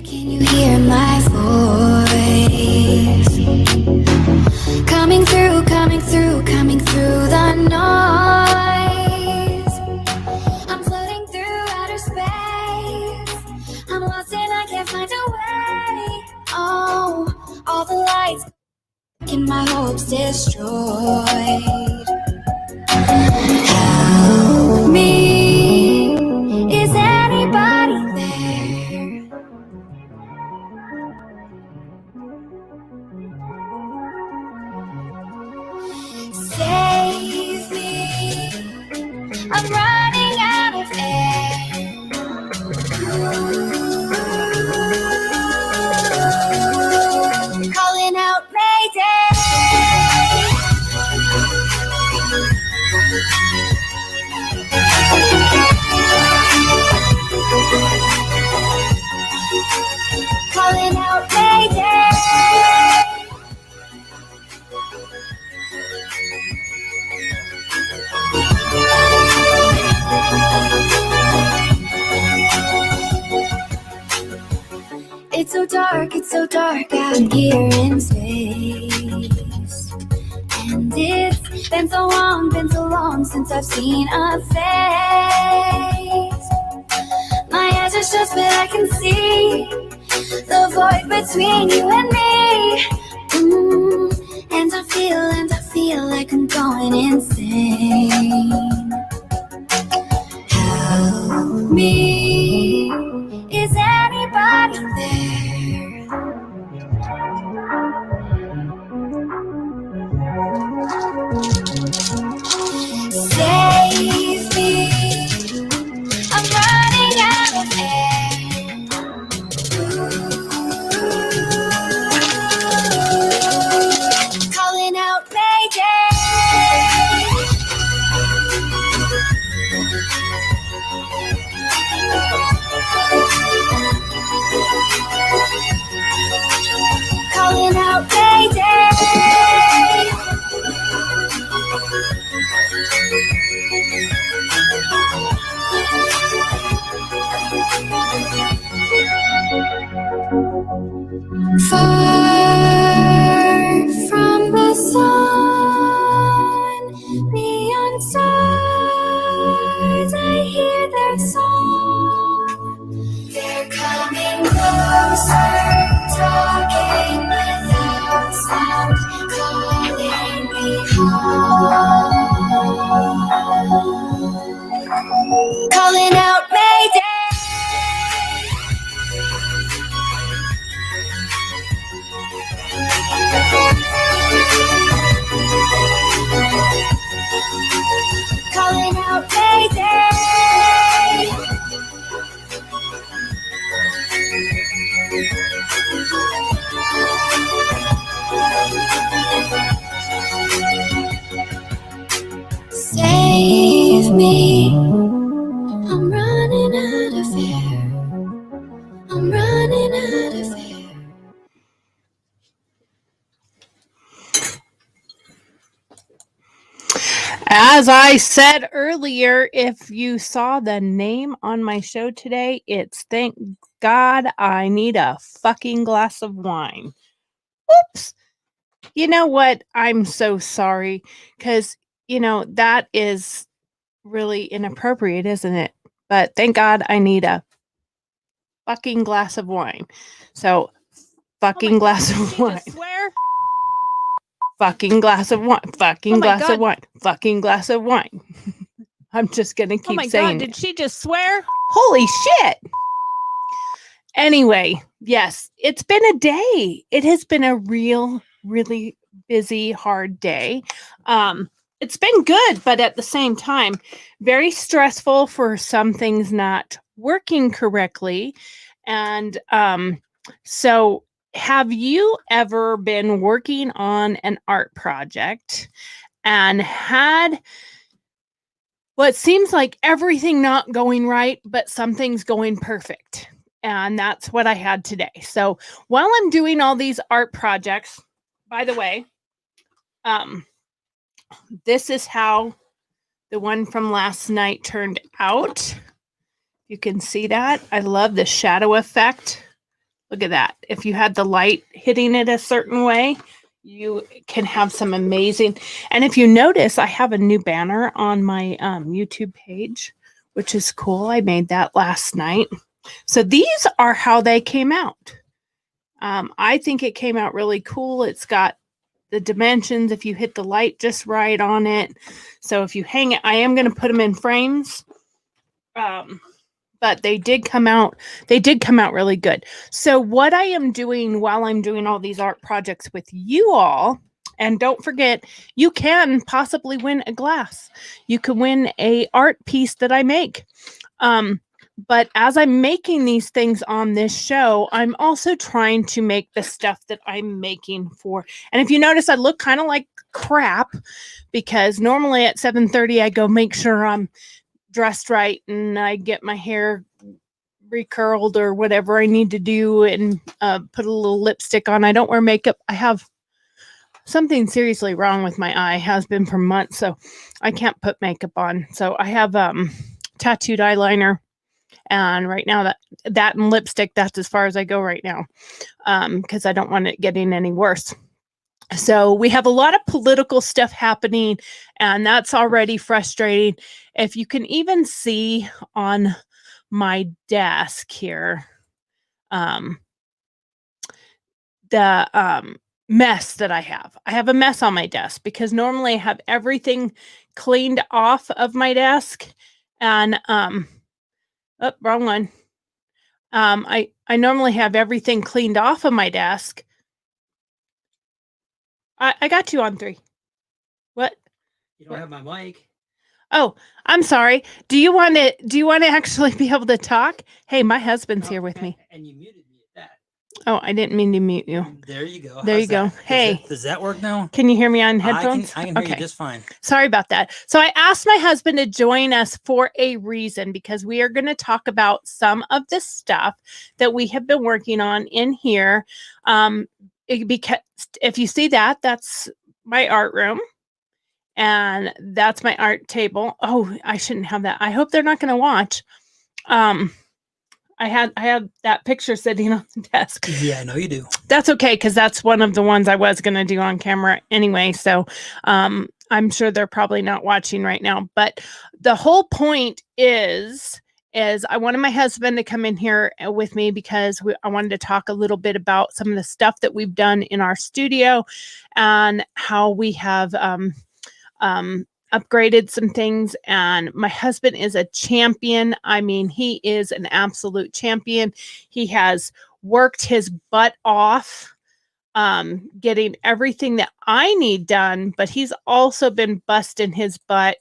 Can you hear my voice? Coming through the noise. I'm floating through outer space. I'm lost and I can't find a way. Oh, all the lights and my hopes destroyed. Help me, is anybody there? Save me, I'm running out of air. Calling out Mayday. Calling out Mayday. It's so dark out here in space. And it's been so long since I've seen a face. My eyes are shut but I can see the void between you and me. And I feel like I'm going insane. Help me, is anybody there? Save me, I'm running out of air. Calling out Mayday. Calling out Mayday. Far from the sun, beyond stars, I hear their song. They're coming closer, talking without sound, calling me home. Calling out Mayday. Calling out Mayday. Save me, I'm running out of air. I'm running out of air. As I said earlier, if you saw the name on my show today, it's Thank God I Need a Fucking Glass of Wine. Oops. You know what? I'm so sorry because, that is really inappropriate, isn't it? But thank God I need a fucking glass of wine. So, fucking glass of wine. Swear? Fucking glass of wine. Fucking glass of wine. Fucking glass of wine. I'm just going to keep saying God, did she just swear? Holy shit. Anyway, yes, it's been a day. It has been a really busy, hard day. It's been good, but at the same time, very stressful for some things not working correctly. And so have you ever been working on an art project and had what seems like everything not going right, but something's going perfect? And that's what I had today. So while I'm doing all these art projects, by the way, this is how the one from last night turned out. You can see that. I love the shadow effect. Look at that. If you had the light hitting it a certain way, you can have some amazing. And if you notice, I have a new banner on my YouTube page, which is cool. I made that last night. So these are how they came out. I think it came out really cool. It's got the dimensions if you hit the light just right on it. So if you hang it, I am going to put them in frames. But they did come out really good. So what I am doing while I'm doing all these art projects with you all, and don't forget, you can possibly win a glass. You can win a art piece that I make. But as I'm making these things on this show, I'm also trying to make the stuff that I'm making for. And if you notice, I look kind of like crap because normally at 7:30 I go make sure I'm dressed right and I get my hair recurled or whatever I need to do and put a little lipstick on. I don't wear makeup. I have something seriously wrong with my eye, has been for months, so I can't put makeup on. So I have tattooed eyeliner, and right now that and lipstick, that's as far as I go right now, because I don't want it getting any worse. So we have a lot of political stuff happening, and that's already frustrating. If you can even see on my desk here, the mess that I have. I have a mess on my desk because normally I have everything cleaned off of my desk, and oh, wrong one. I normally have everything cleaned off of my desk. I got you on 3. What? You don't have my mic. Oh, I'm sorry. Do you want to actually be able to talk? Hey, my husband's here with me. And you muted me at that. Oh, I didn't mean to mute you. There you go. There you go. Hey. Does that work now? Can you hear me on headphones? I can hear you just fine. Sorry about that. So I asked my husband to join us for a reason, because we are going to talk about some of the stuff that we have been working on in here. Because if you see that, that's my art room. And that's my art table. Oh, I shouldn't have that. I hope they're not going to watch. I had that picture sitting on the desk. Yeah, I know you do. That's okay, because that's one of the ones I was going to do on camera anyway. So I'm sure they're probably not watching right now. But the whole point is I wanted my husband to come in here with me because I wanted to talk a little bit about some of the stuff that we've done in our studio and how we have upgraded some things. And my husband is a champion. I mean, he is an absolute champion. He has worked his butt off getting everything that I need done, but he's also been busting his butt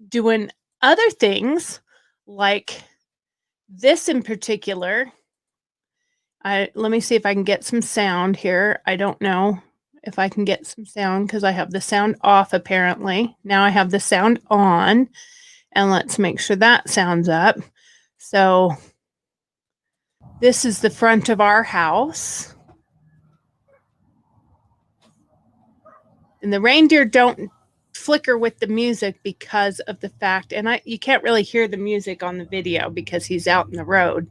doing other things like this in particular. Let me see if I can get some sound here. I don't know if I can get some sound because I have the sound off apparently. Now I have the sound on, and let's make sure that sounds up. So this is the front of our house. And the reindeer don't flicker with the music because of the fact, and you can't really hear the music on the video because he's out in the road.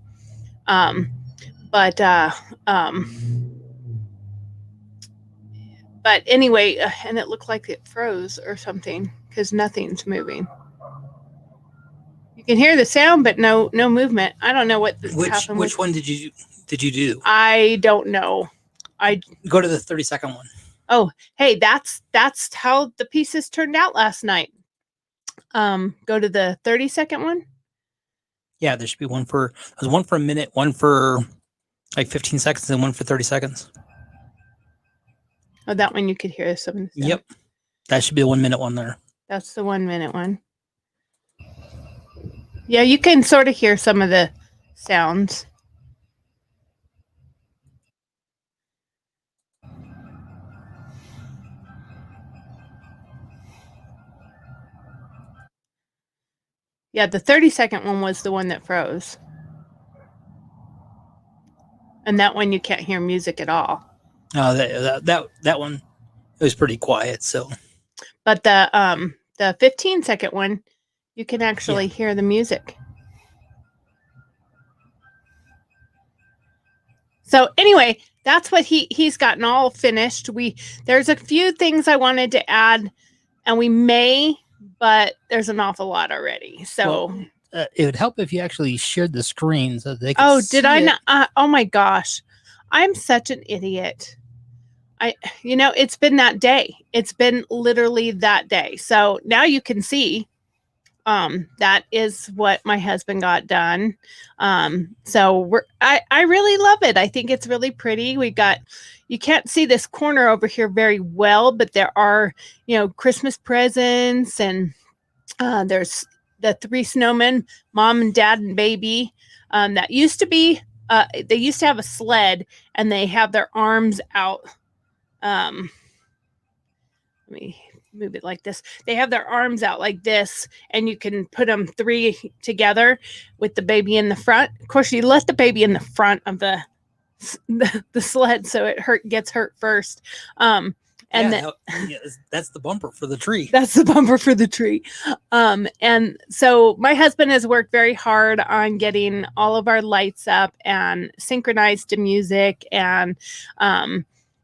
But anyway, and it looked like it froze or something because nothing's moving. You can hear the sound, but no movement. I don't know what happened. Which one did you do? I don't know. I go to the 30-second one. Oh, hey, that's how the pieces turned out last night. Go to the 30-second one. Yeah, there should be one for. There's one for a minute, one for like 15 seconds, and one for 30 seconds. Oh, that one you could hear some of the sound. Yep, that should be the 1 minute one there. That's the 1 minute one. Yeah, you can sort of hear some of the sounds. Yeah, the 30-second one was the one that froze. And that one you can't hear music at all. Oh, that one, it was pretty quiet. So, but the 15-second one, You can actually hear the music. So anyway, that's what he's gotten all finished. There's a few things I wanted to add, and we may, but there's an awful lot already. So it would help if you actually shared the screen so they could did I not? Oh my gosh, I'm such an idiot. It's been that day. It's been literally that day. So now you can see. That is what my husband got done. So I really love it. I think it's really pretty. You can't see this corner over here very well, but there are, Christmas presents, and there's the 3 snowmen, mom and dad and baby. That used to be, they used to have a sled, and they have their arms out. Let me move it like this. They have their arms out like this, and you can put them 3 together with the baby in the front. Of course, you let the baby in the front of the sled, so it gets hurt first. That's the bumper for the tree. That's the bumper for the tree. And so my husband has worked very hard on getting all of our lights up and synchronized to music, and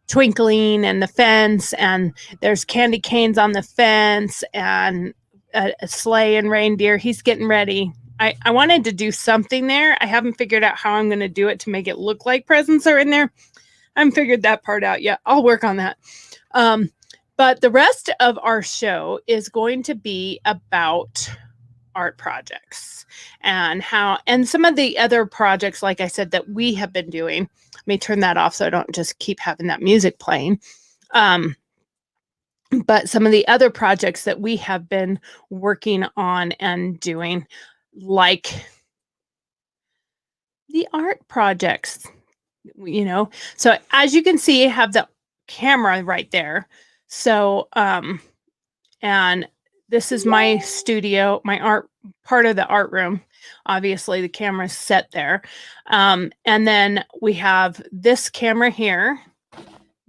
twinkling, and the fence, and there's candy canes on the fence, and a sleigh and reindeer. He's getting ready. I wanted to do something there. I haven't figured out how I'm going to do it to make it look like presents are in there. I haven't figured that part out yet. I'll work on that. But the rest of our show is going to be about art projects and some of the other projects, like I said, that we have been doing. Let me turn that off so I don't just keep having that music playing. But some of the other projects that we have been working on and doing, like the art projects, So as you can see, I have the camera right there. So, and this is my studio, my art, part of the art room. Obviously, the camera's set there. And then we have this camera here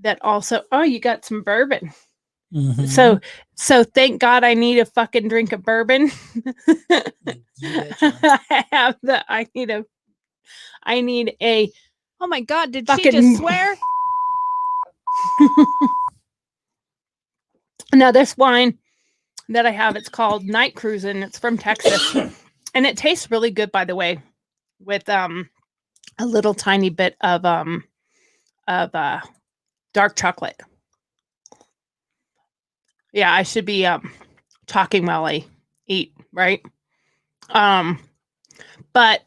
that also, you got some bourbon. Mm-hmm. So thank God I need a fucking drink of bourbon. I need a, oh my God, did she just swear? Now this wine that I have, it's called Night Cruisin'. It's from Texas, and it tastes really good, by the way, with a little tiny bit of dark chocolate. Yeah, I should be talking while I eat, right? But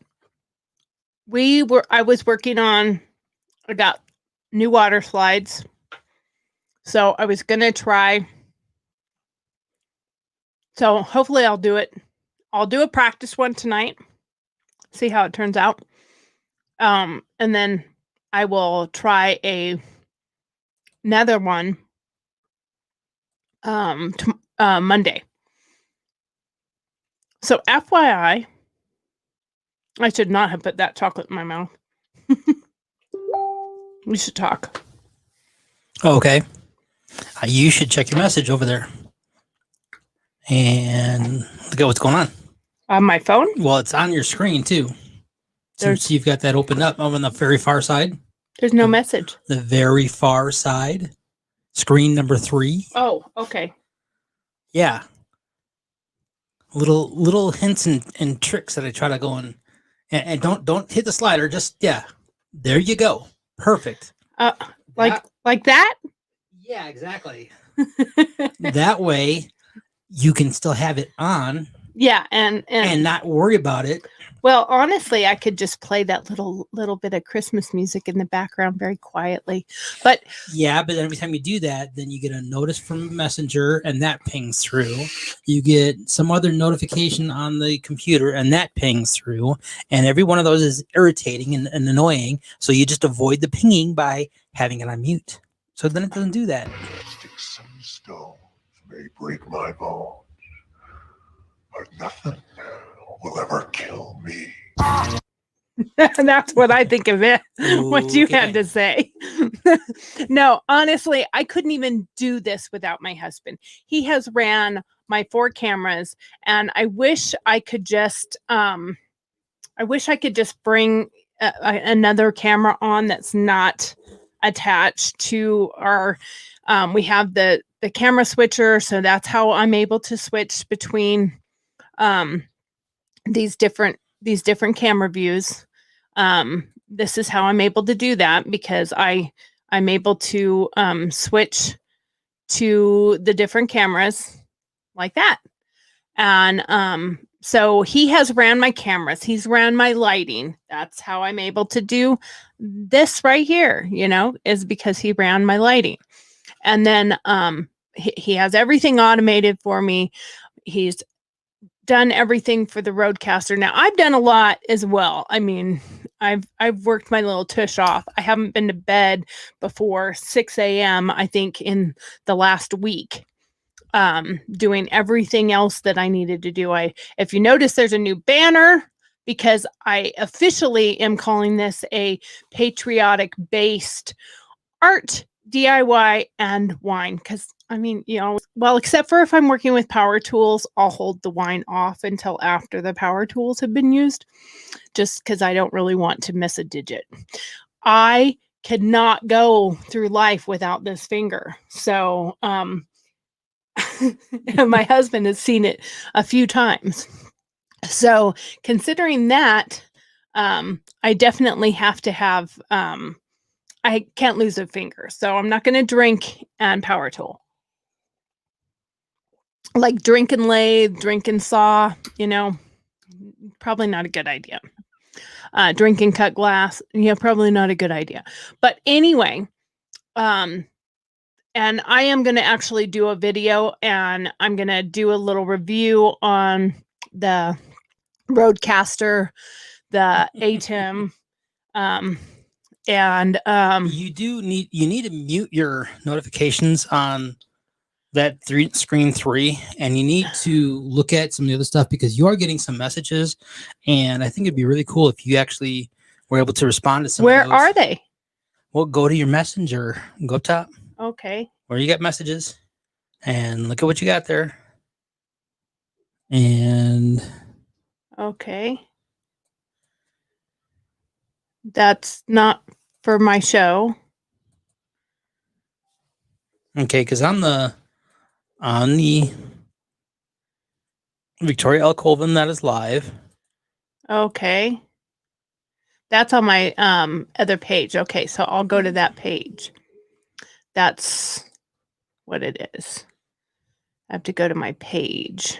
I was working on, I got new water slides, so I was gonna try. So hopefully I'll do it. I'll do a practice one tonight, see how it turns out. And then I will try another one Monday. So FYI, I should not have put that chocolate in my mouth. We should talk. Okay. You should check your message over there and look at what's going on. On my phone? Well, it's on your screen too. Since you've got that opened up on the very far side. There's no message. The very far side. Screen number 3. Oh, okay. Yeah. Little hints and tricks that I try to go in. And don't hit the slider. Just, there you go. Perfect. Like that? Yeah, exactly. That way you can still have it on. Yeah, and not worry about it. Well, honestly, I could just play that little bit of Christmas music in the background very quietly. But every time you do that, then you get a notice from Messenger and that pings through. You get some other notification on the computer and that pings through. And every one of those is irritating and annoying. So you just avoid the pinging by having it on mute. So then it doesn't do that. Sticks and stones may break my bones, but nothing will ever kill me. That's what I think of it. What you had to say. No, honestly, I couldn't even do this without my husband. He has ran my 4 cameras, and I wish I could just bring another camera on that's not attached to our we have the camera switcher, so that's how I'm able to switch between these different camera views. This is how I'm able to do that, because I'm able to switch to the different cameras like that. And so he has ran my cameras, he's ran my lighting. That's how I'm able to do this right here, is because he ran my lighting. And then he has everything automated for me. He's done everything for the Roadcaster. Now I've done a lot as well. I mean, I've worked my little tush off. I haven't been to bed before 6 a.m. I think in the last week, doing everything else that I needed to do. If you notice, there's a new banner, because I officially am calling this a patriotic based art DIY and wine. Because I mean, well, except for if I'm working with power tools, I'll hold the wine off until after the power tools have been used, just because I don't really want to miss a digit. I cannot go through life without this finger. So, my husband has seen it a few times. So considering that, I definitely have to have, I can't lose a finger. So I'm not going to drink and power tool. Like drink and lathe, drink and saw, probably not a good idea. Drink and cut glass, probably not a good idea. But anyway, and I am going to actually do a video, and I'm going to do a little review on the Roadcaster, the ATEM, and You need to mute your notifications on that screen 3, and you need to look at some of the other stuff, because you are getting some messages, and I think it'd be really cool if you actually were able to respond to some where of those. are they? Well, go to your messenger, go up top Okay. where you got messages, and look at what you got there. And Okay. That's not for my show. okay, because on the Victoria L. Colvin, that is live. Okay. That's on my other page. Okay, so I'll go to that page. That's what it is. I have to go to my page.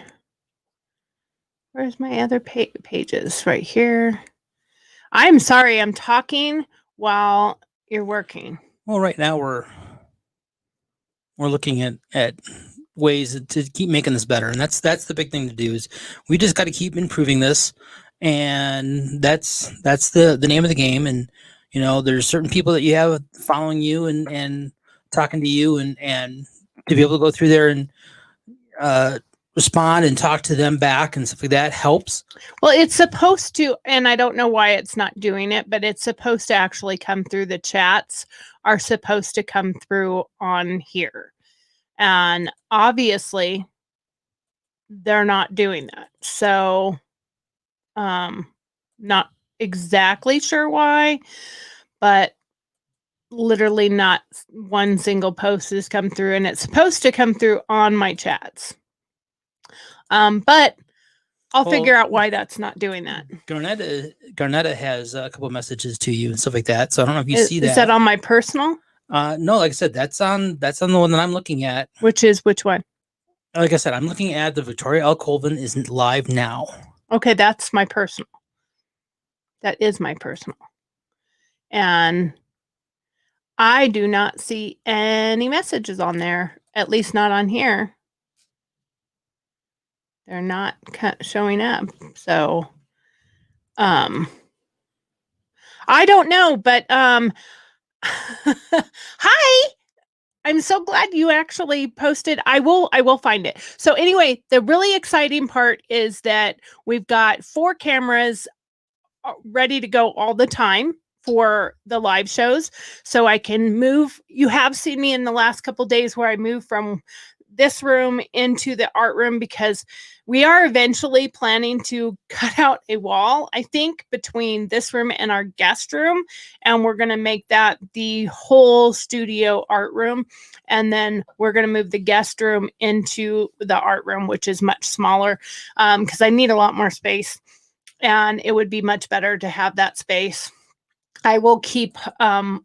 Where's my other pages? Right here. I'm sorry, I'm talking while you're working. Well, right now we're looking at ways to keep making this better, and that's the big thing to do. Is we just got to keep improving this, and that's the name of the game. And there's certain people that you have following you and talking to you, and to be able to go through there and respond and talk to them back and stuff like that helps. Well, it's supposed to, and I don't know why it's not doing it, but it's supposed to actually come through. The chats are supposed to come through on here. And obviously they're not doing that. So not exactly sure why, but literally not one single post has come through, and it's supposed to come through on my chats. But I'll figure out why that's not doing that. Garnetta has a couple of messages to you and stuff like that. So I don't know if you see that. Is that on my personal? No, like I said, that's on the one that I'm looking at. Which one? Like I said, I'm looking at the Victoria L. Colvin isn't live now. Okay, that's my personal. That is my personal. And I do not see any messages on there, at least not on here. They're not showing up. So, I don't know, but, hi, I'm so glad you actually posted. I will find it. So anyway, the really exciting part is that we've got 4 cameras ready to go all the time for the live shows. So I can move. You have seen me in the last couple days where I moved from this room into the art room because we are eventually planning to cut out a wall, I think, between this room and our guest room. And we're going to make that the whole studio art room. And then we're going to move the guest room into the art room, which is much smaller because I need a lot more space. And it would be much better to have that space. I will keep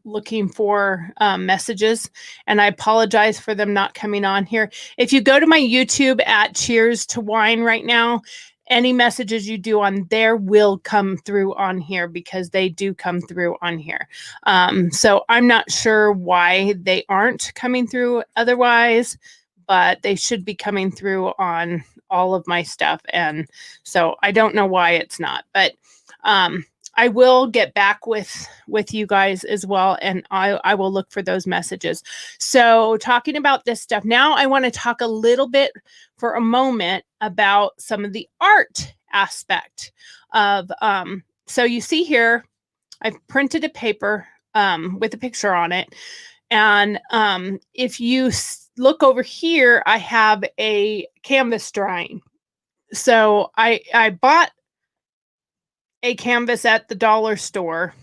looking for messages, and I apologize for them not coming on here. If you go to my YouTube at Cheers to Wine right now, any messages you do on there will come through on here because they do come through on here. So I'm not sure why they aren't coming through otherwise, but they should be coming through on all of my stuff. And so I don't know why it's not, but I will get back with you guys as well, and I will look for those messages. So talking about this stuff, now I want to talk a little bit for a moment about some of the art aspect of, so you see here, I've printed a paper with a picture on it. And if you look over here, I have a canvas drawing. So I bought a canvas at the dollar store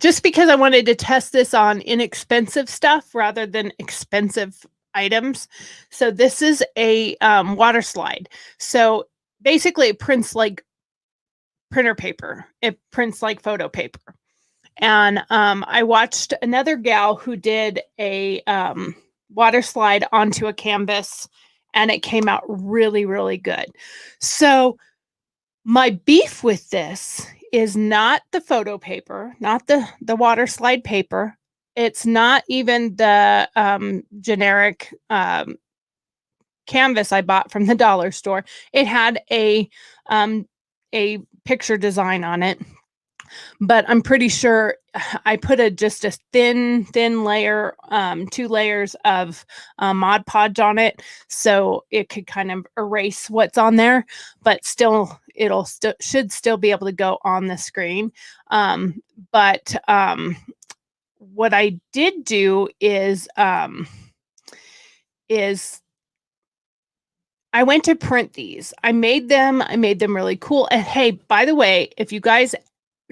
just because I wanted to test this on inexpensive stuff rather than expensive items. So this is a water slide. So basically it prints like printer paper. It prints like photo paper. And I watched another gal who did a water slide onto a canvas, and it came out really, really good. So my beef with this is not the photo paper, not the water slide paper. It's not even the generic canvas I bought from the dollar store. It had a picture design on it, but I'm pretty sure I put just a thin layer, 2 layers of Mod Podge on it, so it could kind of erase what's on there, but still, it'll should still be able to go on the screen. But what I did do is I went to print these. I made them really cool. And hey, by the way, if you guys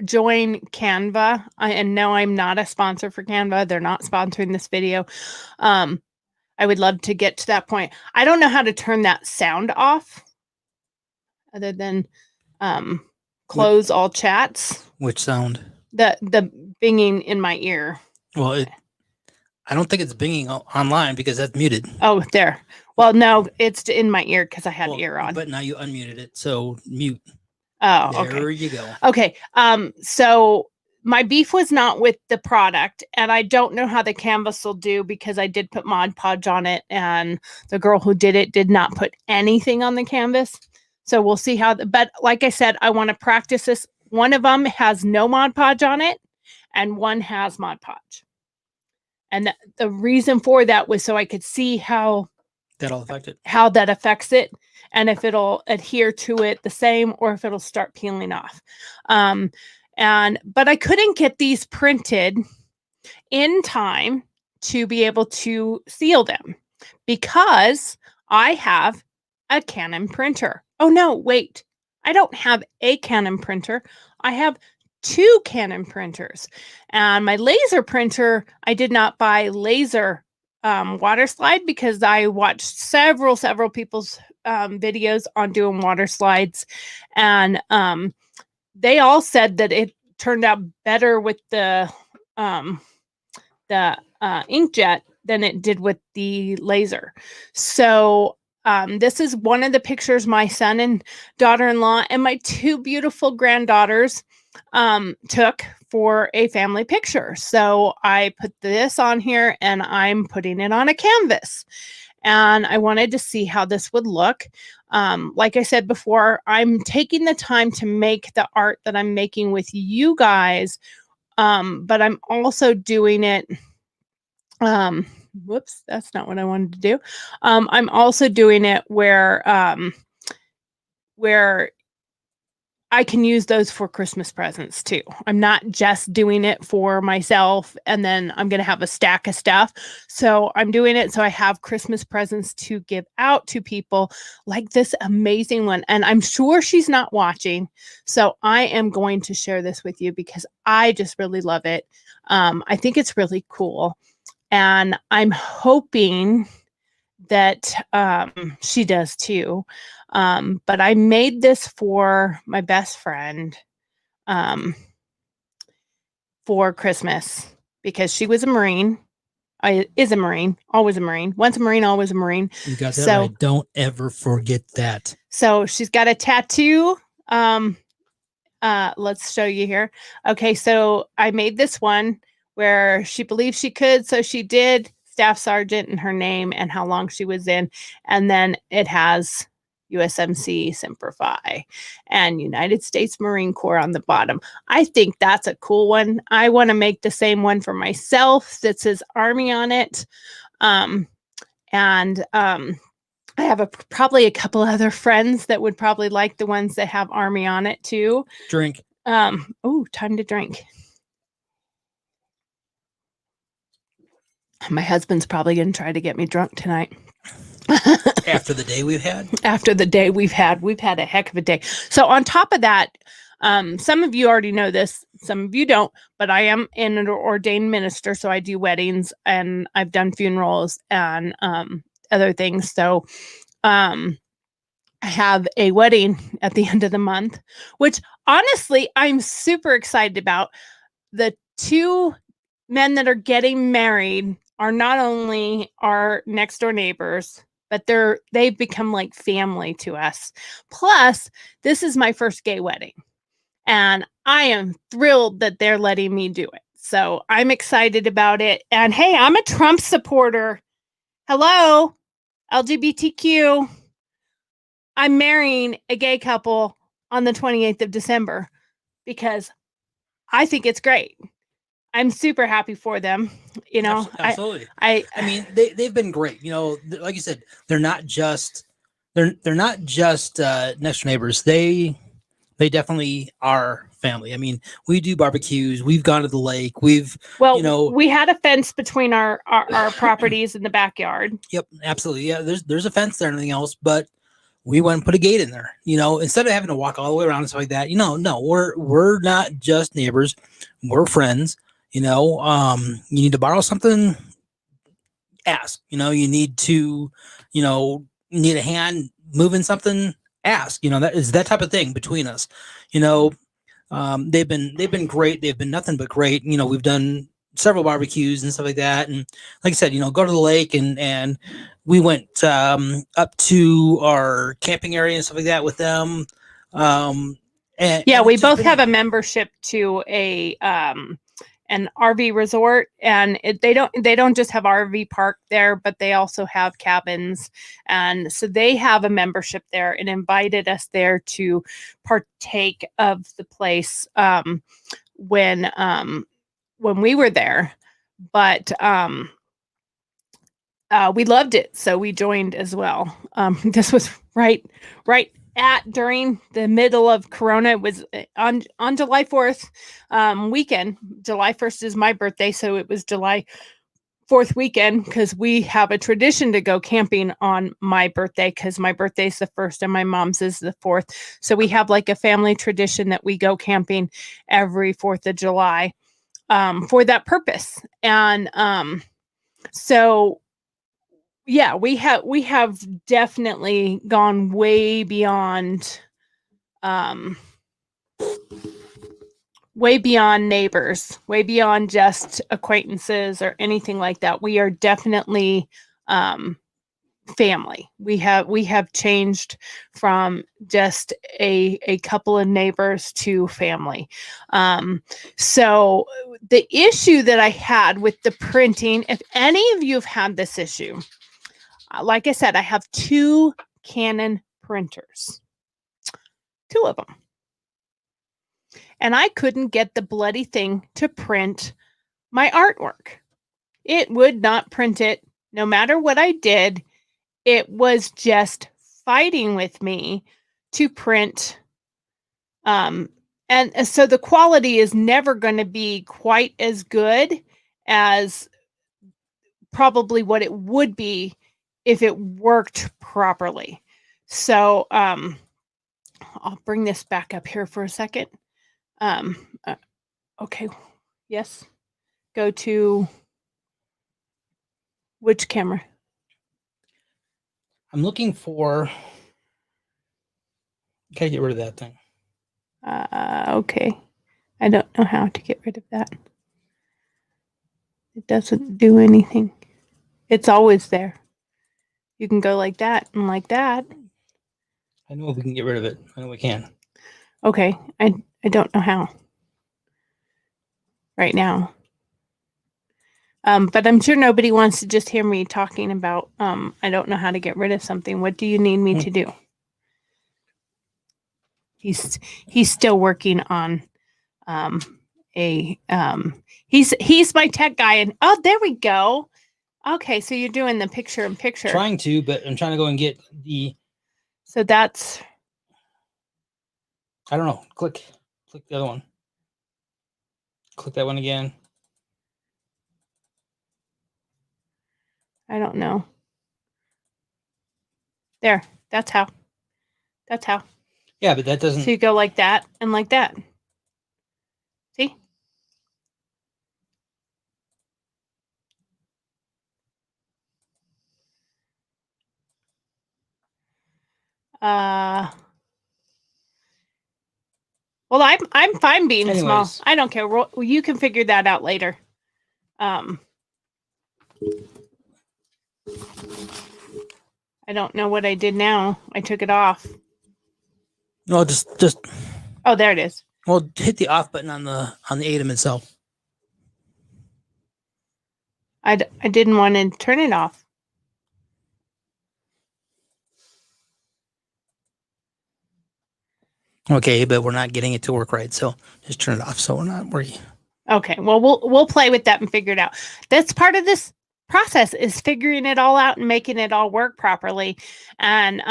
join Canva, and no, I'm not a sponsor for Canva. They're not sponsoring this video. I would love to get to that point. I don't know how to turn that sound off other than close all chats. Which sound? The binging in my ear. Well, I don't think it's binging online because that's muted. Oh, there. Well, no, it's in my ear because I had ear on. But now you unmuted it, so mute. Oh, okay. There you go. Okay. So my beef was not with the product, and I don't know how the canvas will do because I did put Mod Podge on it, and the girl who did it did not put anything on the canvas. So we'll see how, but like I said, I want to practice this. One of them has no Mod Podge on it, and one has Mod Podge. And the reason for that was so I could see how that'll affect it, how that affects it, and if it'll adhere to it the same or if it'll start peeling off. But I couldn't get these printed in time to be able to seal them because I have a Canon printer. Oh no, wait. I don't have a Canon printer. I have 2 Canon printers. And my laser printer, I did not buy laser water slide because I watched several people's videos on doing water slides, and they all said that it turned out better with the inkjet than it did with the laser. So this is one of the pictures my son and daughter-in-law and my 2 beautiful granddaughters took for a family picture. So I put this on here and I'm putting it on a canvas, and I wanted to see how this would look. Like I said before, I'm taking the time to make the art that I'm making with you guys, but I'm also doing it. Whoops, that's not what I wanted to do. I'm also doing it where I can use those for Christmas presents too. I'm not just doing it for myself and then I'm going to have a stack of stuff. So I'm doing it so I have Christmas presents to give out to people, like this amazing one. And I'm sure she's not watching. So I am going to share this with you because I just really love it. I think it's really cool. And I'm hoping that she does too. But I made this for my best friend for Christmas because she was a Marine. Is a Marine, always a Marine. Once a Marine, always a Marine. You got that right. Don't ever forget that. So she's got a tattoo. Let's show you here. Okay, so I made this one where she believed she could, so she did. Staff sergeant and her name and how long she was in, and then it has USMC Semper Fi and United States Marine Corps on the bottom. I think that's a cool one. I want to make the same one for myself that says Army on it. I have probably a couple other friends that would probably like the ones that have Army on it too. Drink. Oh, time to drink. My husband's probably going to try to get me drunk tonight. After the day we've had? After the day we've had a heck of a day. So on top of that, some of you already know this, some of you don't, but I am an ordained minister. So I do weddings and I've done funerals and other things. So I have a wedding at the end of the month, which honestly, I'm super excited about. The two men that are getting married are not only our next door neighbors, but they've become like family to us. Plus, this is my first gay wedding. And I am thrilled that they're letting me do it. So I'm excited about it. And hey, I'm a Trump supporter. Hello, LGBTQ. I'm marrying a gay couple on the 28th of December because I think it's great. I'm super happy for them. You know, absolutely. I mean, they've been great. You know, like you said, they're not just next door neighbors. They definitely are family. I mean, we do barbecues. We've gone to the lake. We had a fence between our properties in the backyard. Yep, absolutely. Yeah, there's a fence there and everything else, but we went and put a gate in there. You know, instead of having to walk all the way around and stuff like that. You know, no, we're not just neighbors. We're friends. You know, you need to borrow something, ask. You know, you need to, need a hand moving something, ask. You know, that is that type of thing between us. You know, they've been great. They've been nothing but great. You know, we've done several barbecues and stuff like that. And like I said, go to the lake and we went up to our camping area and stuff like that with them. We both have a membership to an RV resort, and they don't just have RV park there, but they also have cabins, and so they have a membership there and invited us there to partake of the place when we were there. But we loved it, so we joined as well. This was right during the middle of Corona. It was on July 4th weekend. July 1st is my birthday, so it was July 4th weekend because we have a tradition to go camping on my birthday because my birthday is the 1st and my mom's is the 4th. So we have like a family tradition that we go camping every 4th of July for that purpose. And so yeah, we have definitely gone way beyond neighbors, way beyond just acquaintances or anything like that. We are definitely family. We have changed from just a couple of neighbors to family. So the issue that I had with the printing, if any of you have had this issue, like I said, I have 2 Canon printers, 2 of them. And I couldn't get the bloody thing to print my artwork. It would not print it no matter what I did. It was just fighting with me to print And so the quality is never going to be quite as good as probably what it would be if it worked properly. So I'll bring this back up here for a second. Okay, yes. Go to which camera? I'm looking for. Gotta get rid of that thing. Okay. I don't know how to get rid of that. It doesn't do anything. It's always there. You can go like that and like that. I know if we can get rid of it. I know we can. Okay. I don't know how right now. But I'm sure nobody wants to just hear me talking about I don't know how to get rid of something. What do you need me to do? He's still working on he's my tech guy, and oh, there we go. Okay, so you're doing the picture in picture. Trying to, but I'm trying to go and get the. So that's. I don't know. Click the other one. Click that one again. I don't know. There. That's how. That's how. Yeah, but that doesn't. So you go like that and like that. See? Well, I'm fine being small. I don't care. Well, you can figure that out later. I don't know what I did now. I took it off. No, just. Oh, there it is. Well, hit the off button on the ATEM itself. I didn't want to turn it off. Okay, but we're not getting it to work right, so just turn it off. So we're not worried. Okay, well, we'll play with that and figure it out. That's part of this process, is figuring it all out and making it all work properly. And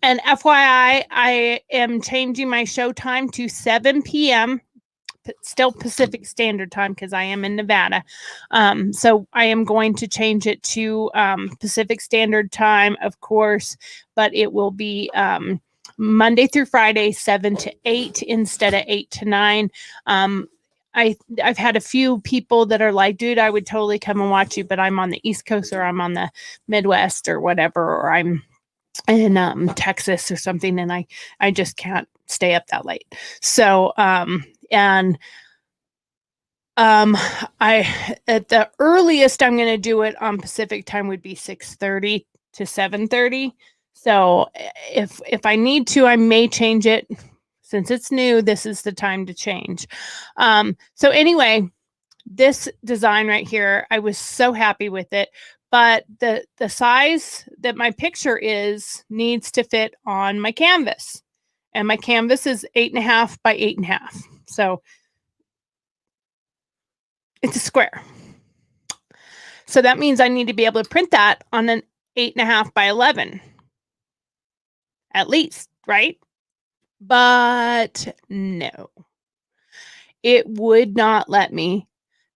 FYI, I am changing my show time to 7 p.m. Still Pacific Standard Time, because I am in Nevada. So I am going to change it to Pacific Standard Time, of course, but it will be Monday through Friday, 7 to 8 instead of 8 to 9. I've had a few people that are like, dude, I would totally come and watch you, but I'm on the East Coast, or I'm on the Midwest or whatever, or I'm in Texas or something, and I just can't stay up that late. So I at the earliest I'm going to do it on Pacific time would be 6:30 to 7:30. So if I need to, I may change it. Since it's new, this is the time to change. So anyway, this design right here, I was so happy with it, but the size that my picture needs to fit on my canvas, and my canvas is 8.5 by 8.5. So it's a square. So that means I need to be able to print that on an 8.5 by 11, at least, right? But no, it would not let me.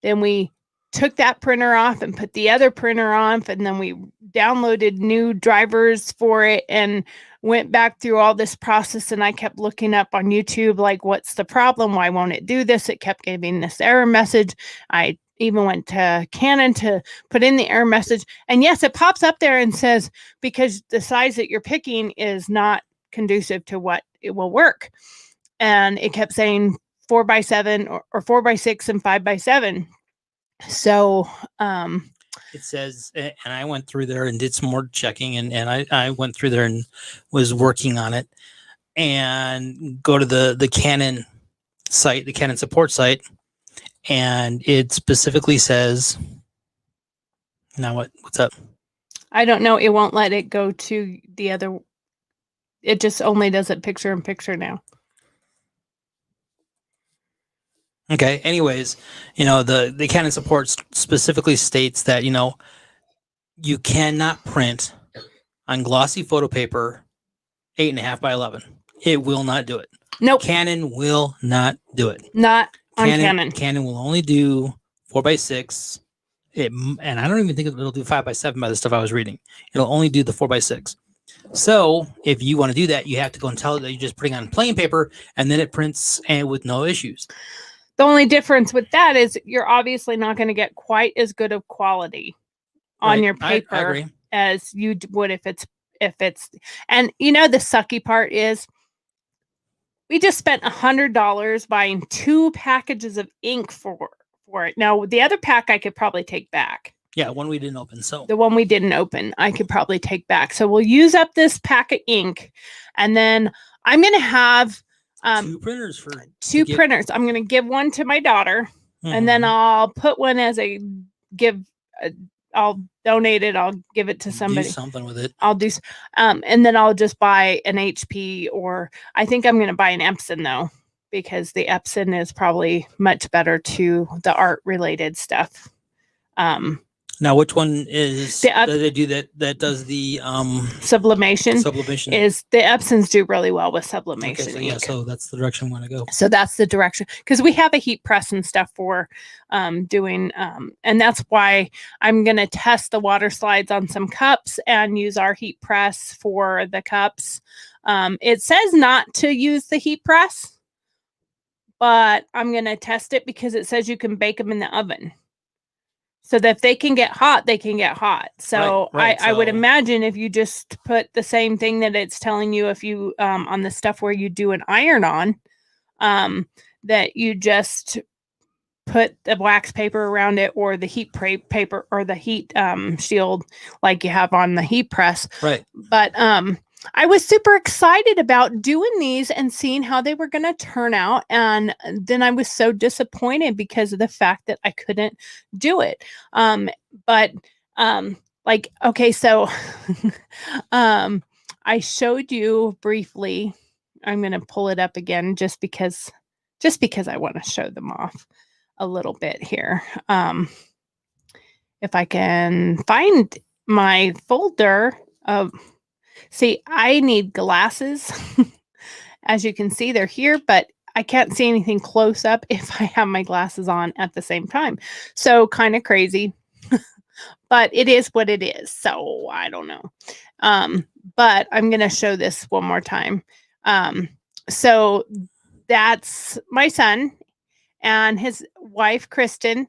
Then we took that printer off and put the other printer on, and then we downloaded new drivers for it and went back through all this process. And I kept looking up on YouTube, like, what's the problem? Why won't it do this? It kept giving this error message. I even went to Canon to put in the error message. And yes, it pops up there and says, because the size that you're picking is not conducive to what it will work. And it kept saying 4x7 or 4x6 and 5x7. So it says, and I went through there and did some more checking, and I went through there and was working on it, and go to the Canon site, the Canon support site, and it specifically says, now what's up? I don't know. It won't let it go to the other. It just only does it picture in picture now. Okay. Anyways, the Canon support specifically states that, you cannot print on glossy photo paper 8.5 by 11. It will not do it. Nope, Canon will not do it. not on Canon. Canon will only do 4x6. And I don't even think it'll do 5x7 by the stuff I was reading. It'll only do the 4x6. So if you want to do that, you have to go and tell it that you're just putting on plain paper, and then it prints and with no issues. The only difference with that is you're obviously not going to get quite as good of quality on Right. your I paper agree. as you would if it's and you know the sucky part is we just spent $100 buying 2 packages of ink for it. Now the other pack I could probably take back. Yeah, one we didn't open. So The one we didn't open, I could probably take back. So we'll use up this pack of ink, and then I'm going to have 2 printers for 2 printers. I'm going to give one to my daughter, and then I'll put one as I'll donate it. I'll give it to somebody. do something with it. I'll do, and then I'll just buy an HP, or I think I'm going to buy an Epson though, because the Epson is probably much better to the art related stuff. Now, which one is The they do that does the sublimation sublimation? is the Epsons do really well with sublimation. Okay, so yeah, ink. so that's the direction I want to go. So that's the direction, because we have a heat press and stuff for doing, and that's why I'm going to test the water slides on some cups and use our heat press for the cups. It says not to use the heat press, but I'm going to test it because it says you can bake them in the oven. So that if they can get hot, they can get hot. So Right, I would so- imagine if you just put the same thing that it's telling you if you on the stuff where you do an iron on, that you just put the wax paper around it, or the heat paper, or the heat shield like you have on the heat press. Right. But I was super excited about doing these and seeing how they were going to turn out. And then I was so disappointed because of the fact that I couldn't do it. But okay, so I showed you briefly. I'm going to pull it up again just because I want to show them off a little bit here. If I can find my folder of, see, I need glasses. As you can see, they're here, but I can't see anything close up if I have my glasses on at the same time. So kind of crazy, but it is what it is. So I don't know. But I'm going to show this one more time. So that's my son and his wife, Kristen,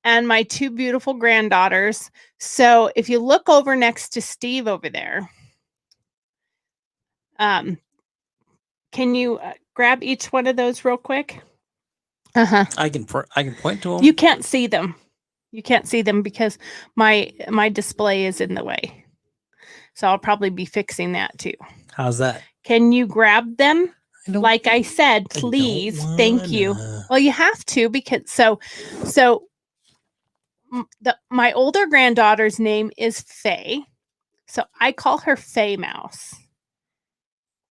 and my 2 beautiful granddaughters. So if you look over next to Steve over there, can you grab each one of those real quick? I can point to them. You can't see them. You can't see them because my display is in the way. So I'll probably be fixing that too. How's that? Can you grab them? Like I said, please. Thank you. Well, you have to, because my older granddaughter's name is Faye. So I call her Faye Mouse.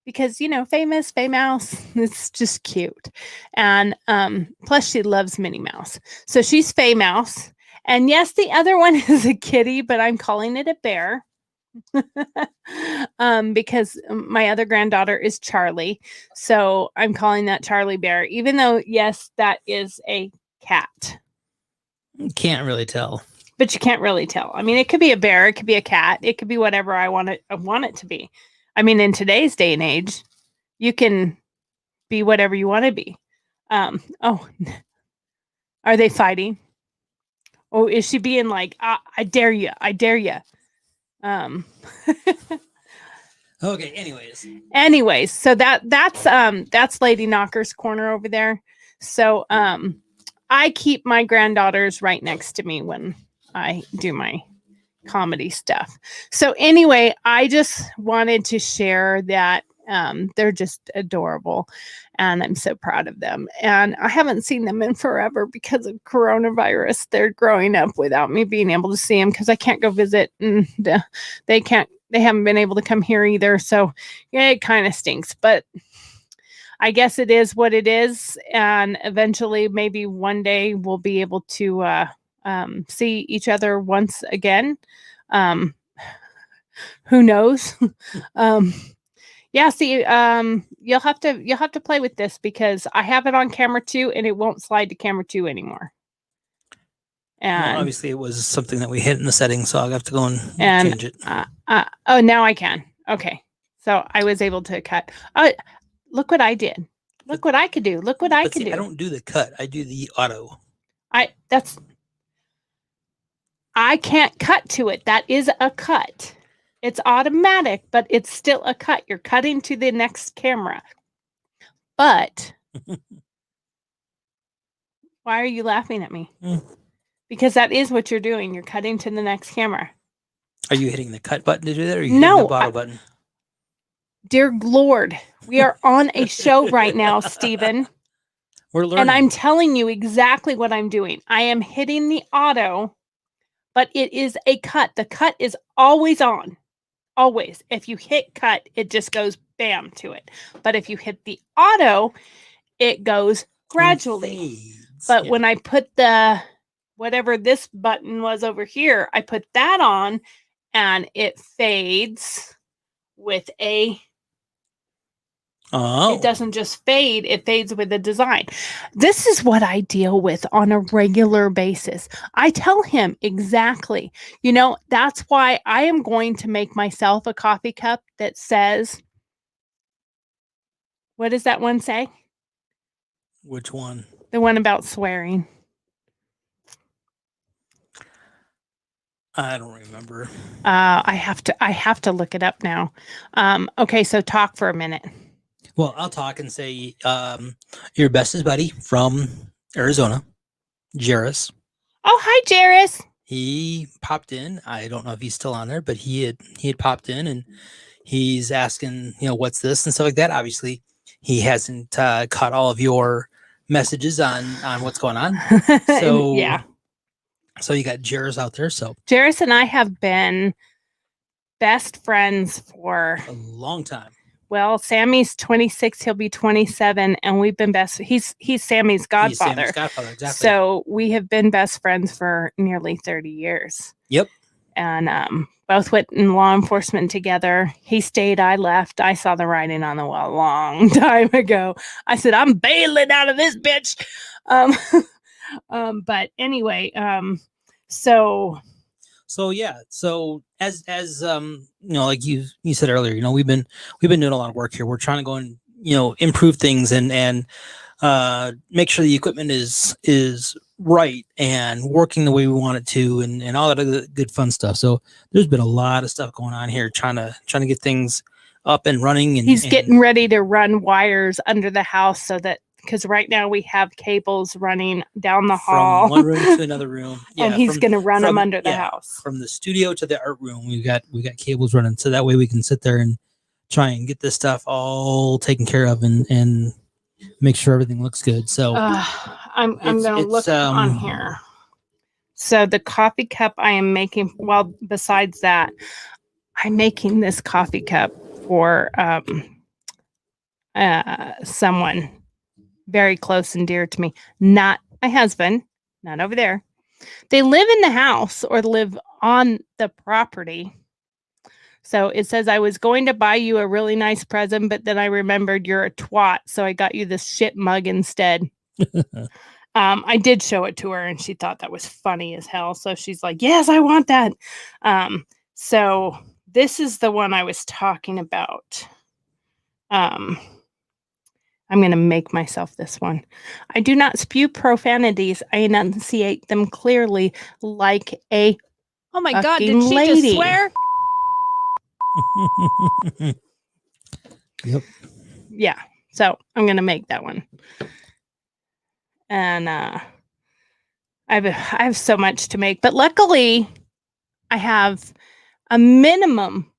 Because, famous Faye Mouse, it's just cute. And plus she loves Minnie Mouse. So she's Faye Mouse. And yes, the other one is a kitty, but I'm calling it a bear. Because my other granddaughter is Charlie. So I'm calling that Charlie Bear, even though, yes, that is a cat. Can't really tell. But you can't really tell. I mean, it could be a bear, it could be a cat, it could be whatever I want it to be. I mean, in today's day and age, you can be whatever you want to be. Are they fighting? Oh, is she being like, I dare you, I dare you? Okay, anyways, so that's Lady Knocker's corner over there. So I keep my granddaughters right next to me when I do my comedy stuff. So anyway, I just wanted to share that they're just adorable, and I'm so proud of them. And I haven't seen them in forever because of coronavirus. They're growing up without me being able to see them because I can't go visit, and they haven't been able to come here either. So yeah, it kind of stinks, but I guess it is what it is. And eventually, maybe one day we'll be able to see each other once again. Who knows? Yeah, see, you'll have to play with this because I have it on camera 2 and it won't slide to camera 2 anymore. Well, And obviously, it was something that we hit in the settings, so I'll have to go and change it. oh, now I can. Okay, so I was able to cut. Look what I did. Look what I could do. Look what I But could see, do. I don't do the cut. I do the auto. I can't cut to it. That is a cut. It's automatic, but it's still a cut. You're cutting to the next camera. But why are you laughing at me? Mm. Because that is what you're doing. You're cutting to the next camera. Are you hitting the cut button to do that, or are you hitting No, the auto button? Dear Lord, we are on a show right now, Stephen. We're learning. And I'm telling you exactly what I'm doing. I am hitting the auto, but it is a cut. The cut is always on. Always. If you hit cut, it just goes bam to it. But if you hit the auto, it goes gradually. But when I put the whatever this button was over here, I put that on and it fades with a it doesn't just fade, it fades with the design. This is what I deal with on a regular basis. I tell him exactly. That's why I am going to make myself a coffee cup that says, what does that one say? Which one? The one about swearing. I don't remember. I have to look it up now. Okay, so talk for a minute. Well, I'll talk and say your bestest buddy from Arizona, Jairus. Oh, hi, Jairus. He popped in. I don't know if he's still on there, but he had popped in and he's asking, what's this and stuff like that. Obviously, he hasn't caught all of your messages on what's going on. So yeah. So you got Jairus out there. So Jairus and I have been best friends for a long time. Well, Sammy's 26, he'll be 27, and we've been he's Sammy's godfather. He's Sammy's godfather, exactly. So we have been best friends for nearly 30 years. Yep. And both went in law enforcement together. He stayed, I left. I saw the writing on the wall a long time ago. I said, I'm bailing out of this bitch. But anyway, So yeah, so as like you said earlier, we've been doing a lot of work here. We're trying to go and improve things and make sure the equipment is right and working the way we want it to, and all that other good fun stuff. So there's been a lot of stuff going on here, trying to get things up and running. And he's getting ready to run wires under the house so that. Because right now we have cables running down the hall from one room to another room. Yeah, and he's going to run them under the house. From the studio to the art room, we got cables running, so that way we can sit there and try and get this stuff all taken care of and make sure everything looks good. So I'm going to look on here. So the coffee cup I am making. Well, besides that, I'm making this coffee cup for someone very close and dear to me, not my husband, not over there. They live in the house or live on the property. So it says, I was going to buy you a really nice present, but then I remembered you're a twat, so I got you this shit mug instead. I did show it to her and she thought that was funny as hell. So she's like, yes, I want that. So this is the one I was talking about. I'm going to make myself this one. I do not spew profanities. I enunciate them clearly like a Oh my God, did she lady. just swear? Yep. Yeah. So I'm going to make that one. And I have so much to make. But luckily, I have a minimum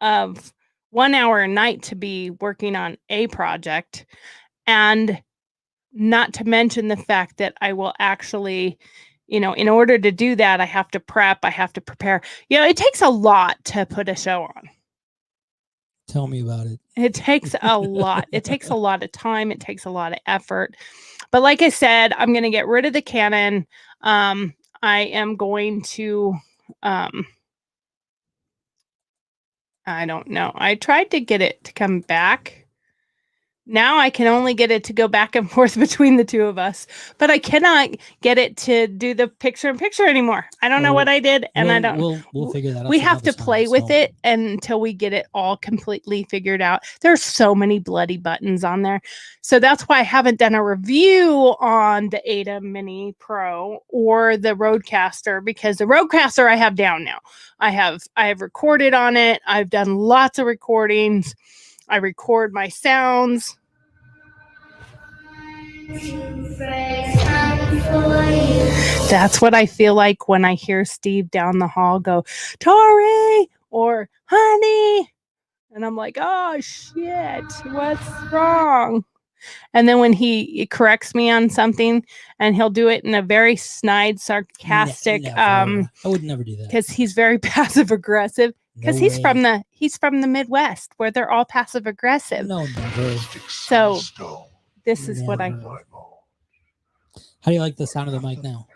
of 1 hour a night to be working on a project, and not to mention the fact that I will actually, in order to do that, I have to prep, I have to prepare. It takes a lot to put a show on. Tell me about it. It takes a lot. It takes a lot of time. It takes a lot of effort. But like I said, I'm going to get rid of the Canon. I am going to I don't know. I tried to get it to come back. Now I can only get it to go back and forth between the two of us, but I cannot get it to do the picture in picture anymore. I don't know what I did, and I don't. We'll figure that out. We some have other to play time, with so. it until we get it all completely figured out. There's so many bloody buttons on there. So that's why I haven't done a review on the Ada Mini Pro or the Rodecaster, because the Rodecaster I have down now. I have recorded on it. I've done lots of recordings. I record my sounds. That's what I feel like when I hear Steve down the hall go, Tori or honey. And I'm like, oh shit, what's wrong? And then when he corrects me on something, and he'll do it in a very snide, sarcastic, Never. I would never do that. because he's very passive aggressive. Because No he's way. from the Midwest, where they're all passive aggressive. No, never. So this is what Never. How do you like the sound of the mic now?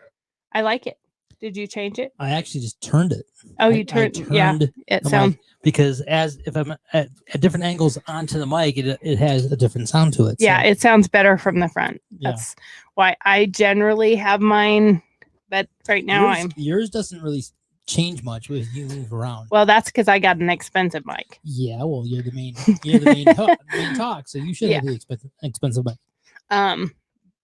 I like it. Did you change it? I actually just turned it. Oh, you turned. Yeah, it the sounds. mic, because if I'm at different angles onto the mic, it has a different sound to it. Yeah, so. it sounds better from the front. Yeah. That's why I generally have mine, but right now yours doesn't really change much with you move around. Well, that's because I got an expensive mic. Yeah, well, you're the main main talk, so you should have the expensive mic.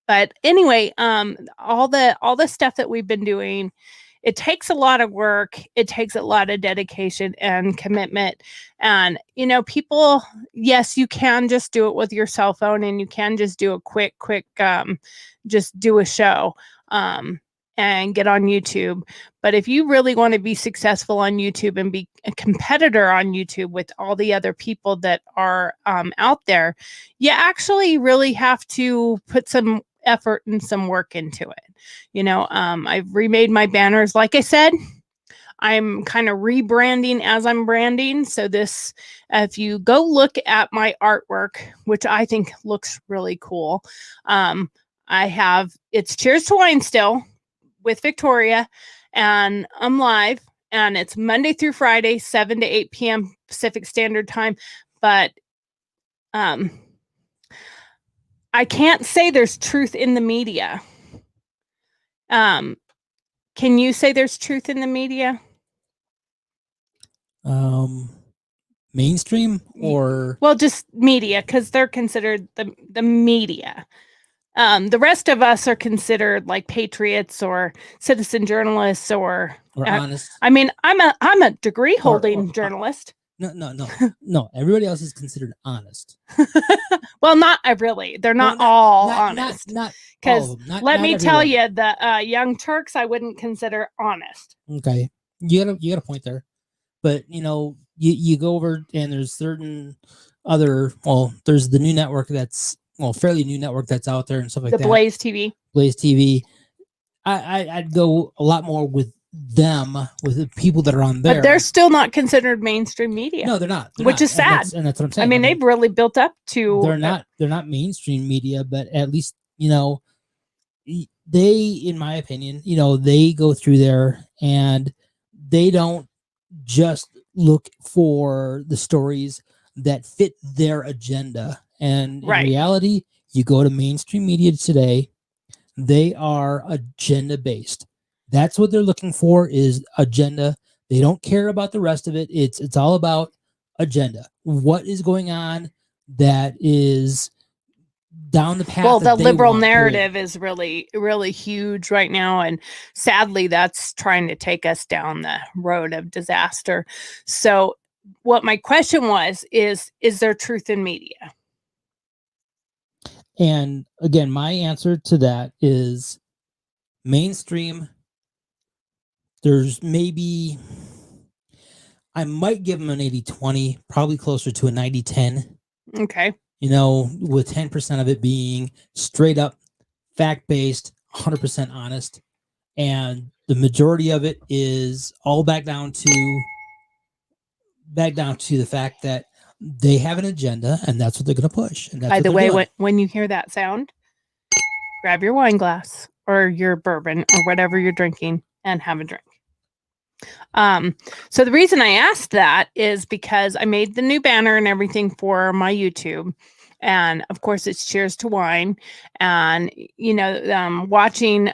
But anyway, all the stuff that we've been doing, it takes a lot of work. It takes a lot of dedication and commitment. And, people, yes, you can just do it with your cell phone, and you can just do a quick, just do a show and get on YouTube. But if you really want to be successful on YouTube and be a competitor on YouTube with all the other people that are out there, you actually really have to put some effort and some work into it. I've remade my banners. Like I said, I'm kind of rebranding as I'm branding. So this, if you go look at my artwork, which I think looks really cool, it's Cheers to Wine still with Victoria, and I'm live, and it's Monday through Friday, 7 to 8 p.m. Pacific Standard Time. But I can't say there's truth in the media. Can you say there's truth in the media? Mainstream or just media, because they're considered the media. The rest of us are considered like patriots or citizen journalists or honest. I mean, I'm a degree holding journalist. No. Everybody else is considered honest. Well, not really. They're not all honest. Because let me tell you, the Young Turks, I wouldn't consider honest. Okay, you got a point there, but you go over and there's certain other. Well, there's the new network that's fairly new network that's out there and stuff like that. The Blaze TV. Blaze TV. I'd go a lot more with them, with the people that are on there. But they're still not considered mainstream media. No, they're not. Which is sad. And that's what I'm saying. I mean, they've really built up to. They're not mainstream media, but at least they, in my opinion, they go through there and they don't just look for the stories that fit their agenda. And in reality, you go to mainstream media today, they are agenda based. That's what they're looking for, is agenda. They don't care about the rest of it. It's all about agenda. What is going on that is down the path? Well, the liberal narrative is really, really huge right now. And sadly, that's trying to take us down the road of disaster. So what my question is there truth in media? And again, my answer to that is mainstream. There's maybe, I might give them an 80-20, probably closer to a 90-10. Okay. With 10% of it being straight up fact-based, 100% honest. And the majority of it is all back down to the fact that they have an agenda, and that's what they're going to push. And that's by the way, when you hear that sound, grab your wine glass or your bourbon or whatever you're drinking and have a drink. So the reason I asked that is because I made the new banner and everything for my YouTube. And of course it's Cheers to Wine. And, watching,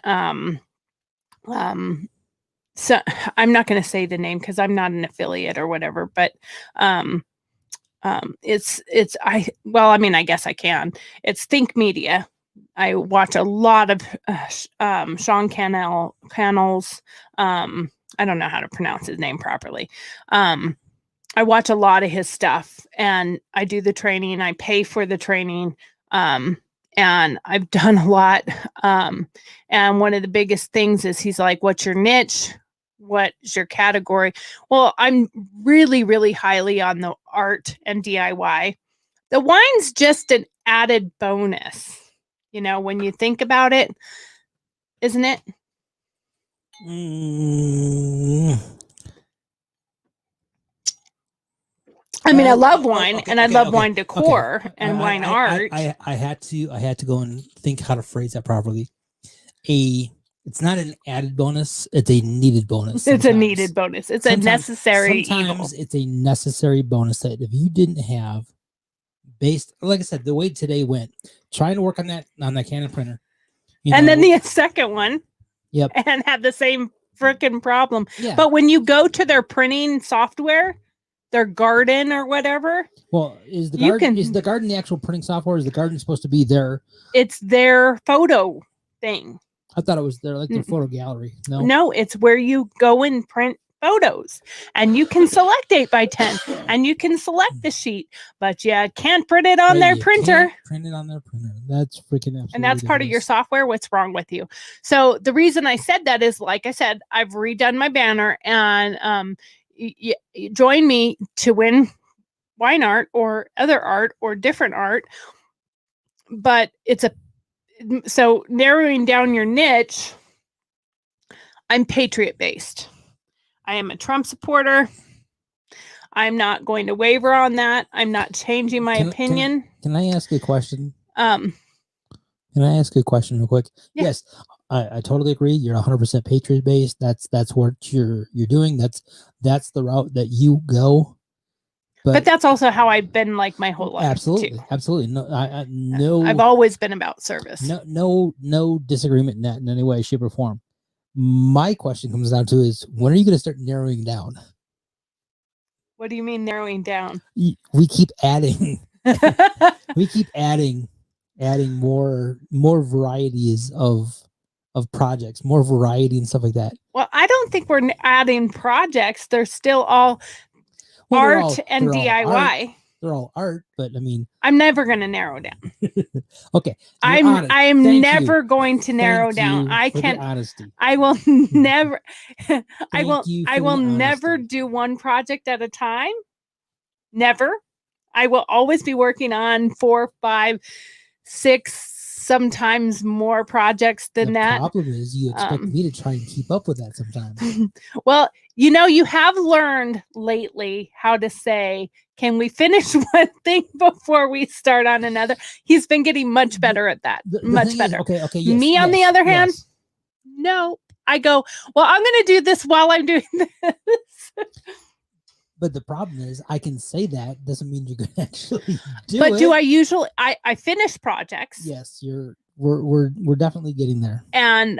so I'm not going to say the name because I'm not an affiliate or whatever, but, I guess I can. It's Think Media. I watch a lot of Sean Cannell's. I don't know how to pronounce his name properly. I watch a lot of his stuff, and I do the training. I pay for the training, and I've done a lot. And one of the biggest things is he's like, "What's your niche? What's your category?" Well, I'm really, really highly on the art and DIY. The wine's just an added bonus. When you think about it, isn't it? I mean, I love wine and I love wine decor and wine art. I had to go and think how to phrase that properly. It's not an added bonus; it's a needed bonus. It's a needed bonus. It's a necessary evil. Sometimes it's a necessary bonus that if you didn't have, based like I said, the way today went, trying to work on that Canon printer, and then the second one, yep, and had the same freaking problem. Yeah. But when you go to their printing software, their Garden or whatever. Well, is the Garden the actual printing software? Is the Garden supposed to be their? It's their photo thing. I thought it was their photo gallery. No, it's where you go and print photos, and you can select 8x10, and you can select the sheet, but you can't print it on their printer. Print it on their printer. That's freaking absolutely. And that's part of your software. What's wrong with you? So the reason I said that is, like I said, I've redone my banner, and you join me to win wine art or other art or different art. But so narrowing down your niche, I'm patriot based. I am a Trump supporter. I'm not going to waver on that. I'm not changing my opinion. Can I ask a question? Can I ask a question real quick? Yeah. Yes, I totally agree. You're 100% patriot based. That's what you're doing. That's the route that you go. But that's also how I've been like my whole life. Absolutely, too. Absolutely. No, I've always been about service. No disagreement in that in any way, shape, or form. My question comes down to is, when are you going to start narrowing down? What do you mean narrowing down? We keep adding. We keep adding more varieties of projects, more variety and stuff like that. Well, I don't think we're adding projects. They're still all art and DIY. They're all art, but I mean, I'm never going to narrow down. Okay, I'm never going to narrow down. I can't. Honesty. I will never. I will never do one project at a time. Never. I will always be working on 4, 5, 6, sometimes more projects than that. The problem is you expect me to try and keep up with that sometimes. Well, you have learned lately how to say, can we finish one thing before we start on another? He's been getting much better at that. Much better. Okay. Yes, me, on the other hand, no. I go, well, I'm going to do this while I'm doing this. But the problem is, I can say that doesn't mean you're going to actually do it. But do I usually? I finish projects. Yes, we're definitely getting there. And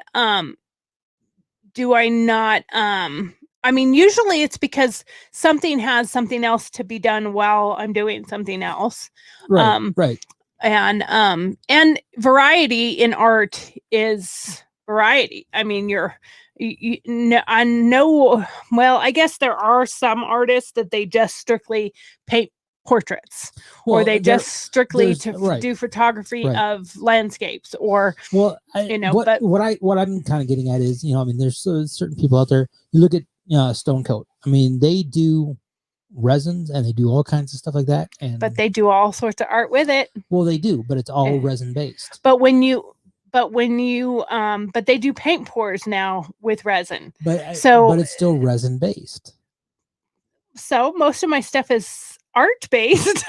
do I not? I mean, usually it's because something has something else to be done while I'm doing something else. Right. Right. And variety in art is variety. I mean, I know, well, I guess there are some artists that they just strictly paint portraits, or they just strictly do photography of landscapes, or what I'm kind of getting at is, I mean, there's certain people out there. You look at Stone Coat. I mean, they do resins and they do all kinds of stuff like that, but they do all sorts of art with it. Well, they do, but it's all resin based. But they do paint pours now with resin. But it's still resin based. So most of my stuff is art based.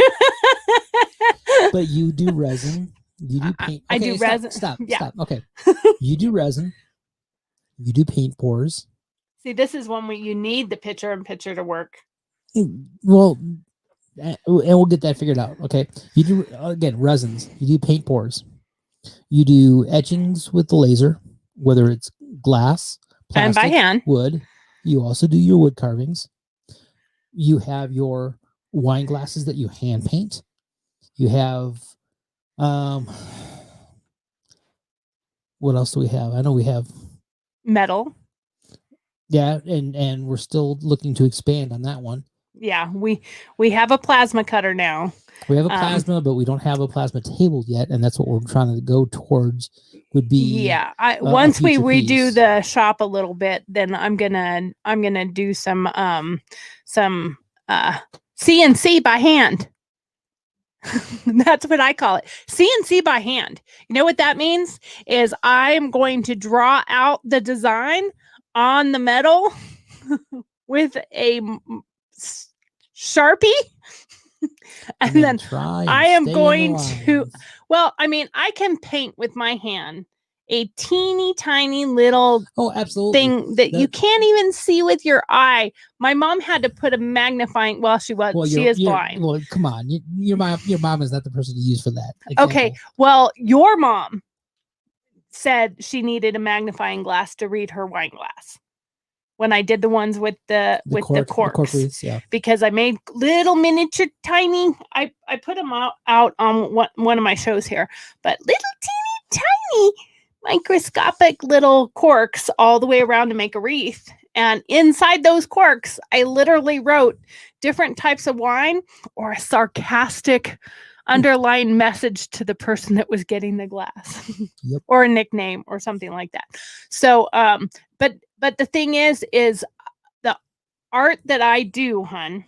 But you do resin. You do paint. I do resin. Stop. Okay. You do resin. You do paint pours. See, this is one where you need the picture to work. Well, and we'll get that figured out. Okay. You do, again, resins. You do paint pours. You do etchings with the laser, whether it's glass, And by plastic, hand. wood. You also do your wood carvings. You have your wine glasses that you hand paint. You have, what else do we have? I know we have Metal. yeah, and we're still looking to expand on that one. Yeah, we have a plasma cutter now. We have a plasma, but we don't have a plasma table yet, and that's what we're trying to go towards. Would be Yeah, a once we future redo piece. the shop a little bit, then I'm gonna do some CNC by hand. That's what I call it. CNC by hand. You know what that means? Is I am going to draw out the design on the metal with a Sharpie. And then try I am stay in the going to, lines. well, I mean, I can paint with my hand a teeny tiny little Oh, absolutely. thing that you can't even see with your eye. My mom had to put a magnifying, well, she is blind. Well, come on. Your mom is not the person to use for that. Okay, example. well, your mom said she needed a magnifying glass to read her wine glass when I did the ones with the corks. Wreaths, yeah. Because I made little miniature tiny, I put them out on one of my shows here, but little teeny microscopic little corks all the way around to make a wreath. And inside those corks, I literally wrote different types of wine or a sarcastic underlying message to the person that was getting the glass. Yep. Or a nickname or something like that. So, but the thing is the art that I do, hun,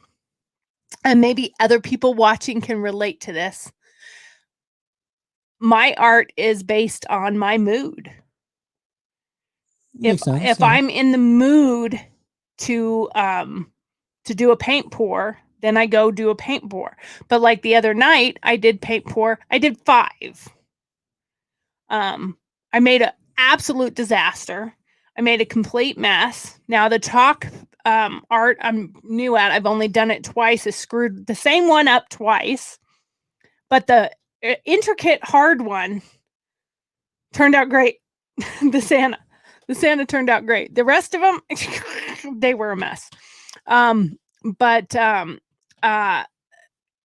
and maybe other people watching can relate to this. My art is based on my mood. Makes sense, If yeah. I'm in the mood to do a paint pour, then I go do a paint pour. But like the other night, I did paint pour. I did 5. I made an absolute disaster. I made a complete mess. Now the chalk art I'm new at. I've only done it twice. I screwed the same one up twice, but the intricate hard one turned out great. The Santa turned out great. The rest of them, they were a mess. But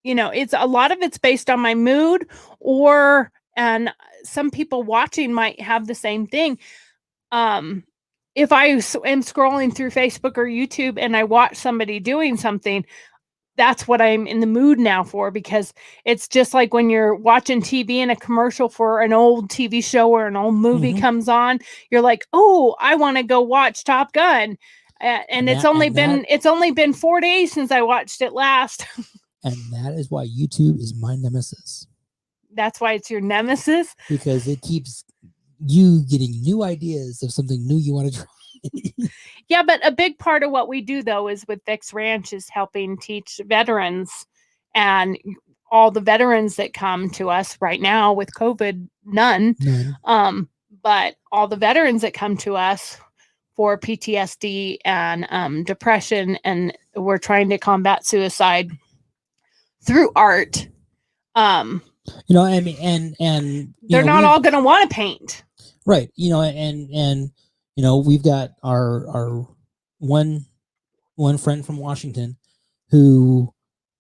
you know, it's a lot of it's based on my mood, and some people watching might have the same thing. If I am scrolling through Facebook or YouTube and I watch somebody doing something, that's what I'm in the mood now for, because it's just like when you're watching TV and a commercial for an old TV show or an old movie comes on, you're like, oh, I want to go watch Top Gun. And it's only been 4 days since I watched it last. And that is why YouTube is my nemesis. That's why it's your nemesis? Because it keeps you getting new ideas of something new you want to try. Yeah, but a big part of what we do, though, is with Vic's Ranch is helping teach veterans, and all the veterans that come to us right now with COVID, none. But all the veterans that come to us for PTSD and depression, and we're trying to combat suicide through art. You know, I mean, and they're not all going to want to paint, right? You know, and you know, we've got our one friend from Washington who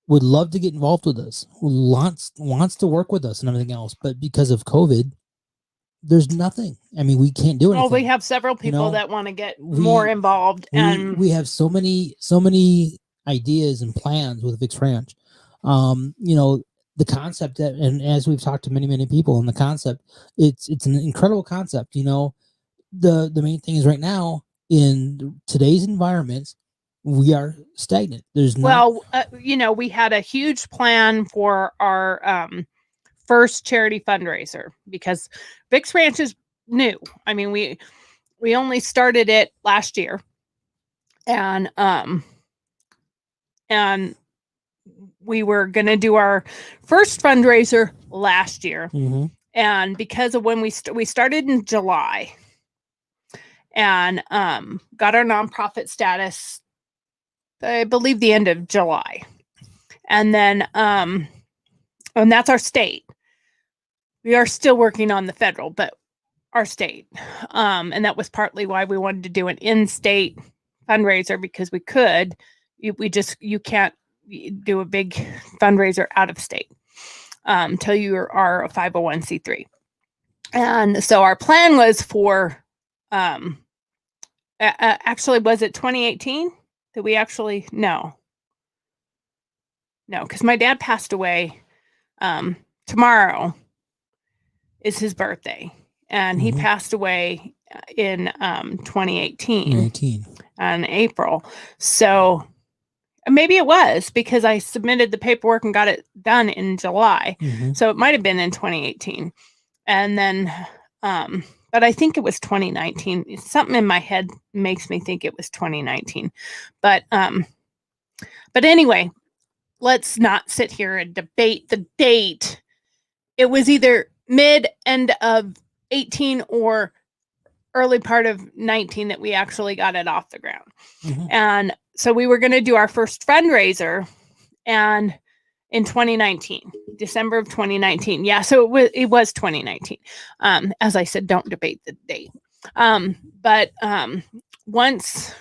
would love to get involved with us, who wants to work with us and everything else, but because of COVID, there's nothing. I mean, we can't do anything. Oh, we have several people that want to get more involved, and we have so many ideas and plans with Vic's Ranch. You know, the concept that, and as we've talked to many people, and the concept, it's an incredible concept. You know, the main thing is right now in today's environment, we are stagnant. There's you know, we had a huge plan for our first charity fundraiser, because Vic's Ranch is new. I mean, we only started it last year, and we were going to do our first fundraiser last year. And because of when we started in July, and got our nonprofit status, I believe, the end of July. And then, and that's our state. We are still working on the federal, but our state. And that was partly why we wanted to do an in-state fundraiser, because we could. You can't do a big fundraiser out of state until you are a 501c3. And so our plan was for, actually, was it 2018 that we actually, no, because my dad passed away. Tomorrow is his birthday, and he passed away in 2018 in April. So maybe it was because I submitted the paperwork and got it done in July. So it might have been in 2018. And then, but I think it was 2019. Something in my head makes me think it was 2019. But anyway, let's not sit here and debate the date. It was either end of 18 or early part of 19 that we actually got it off the ground. And so we were going to do our first fundraiser and in 2019, December of 2019. Yeah, so it was 2019. As I said, don't debate the date. But once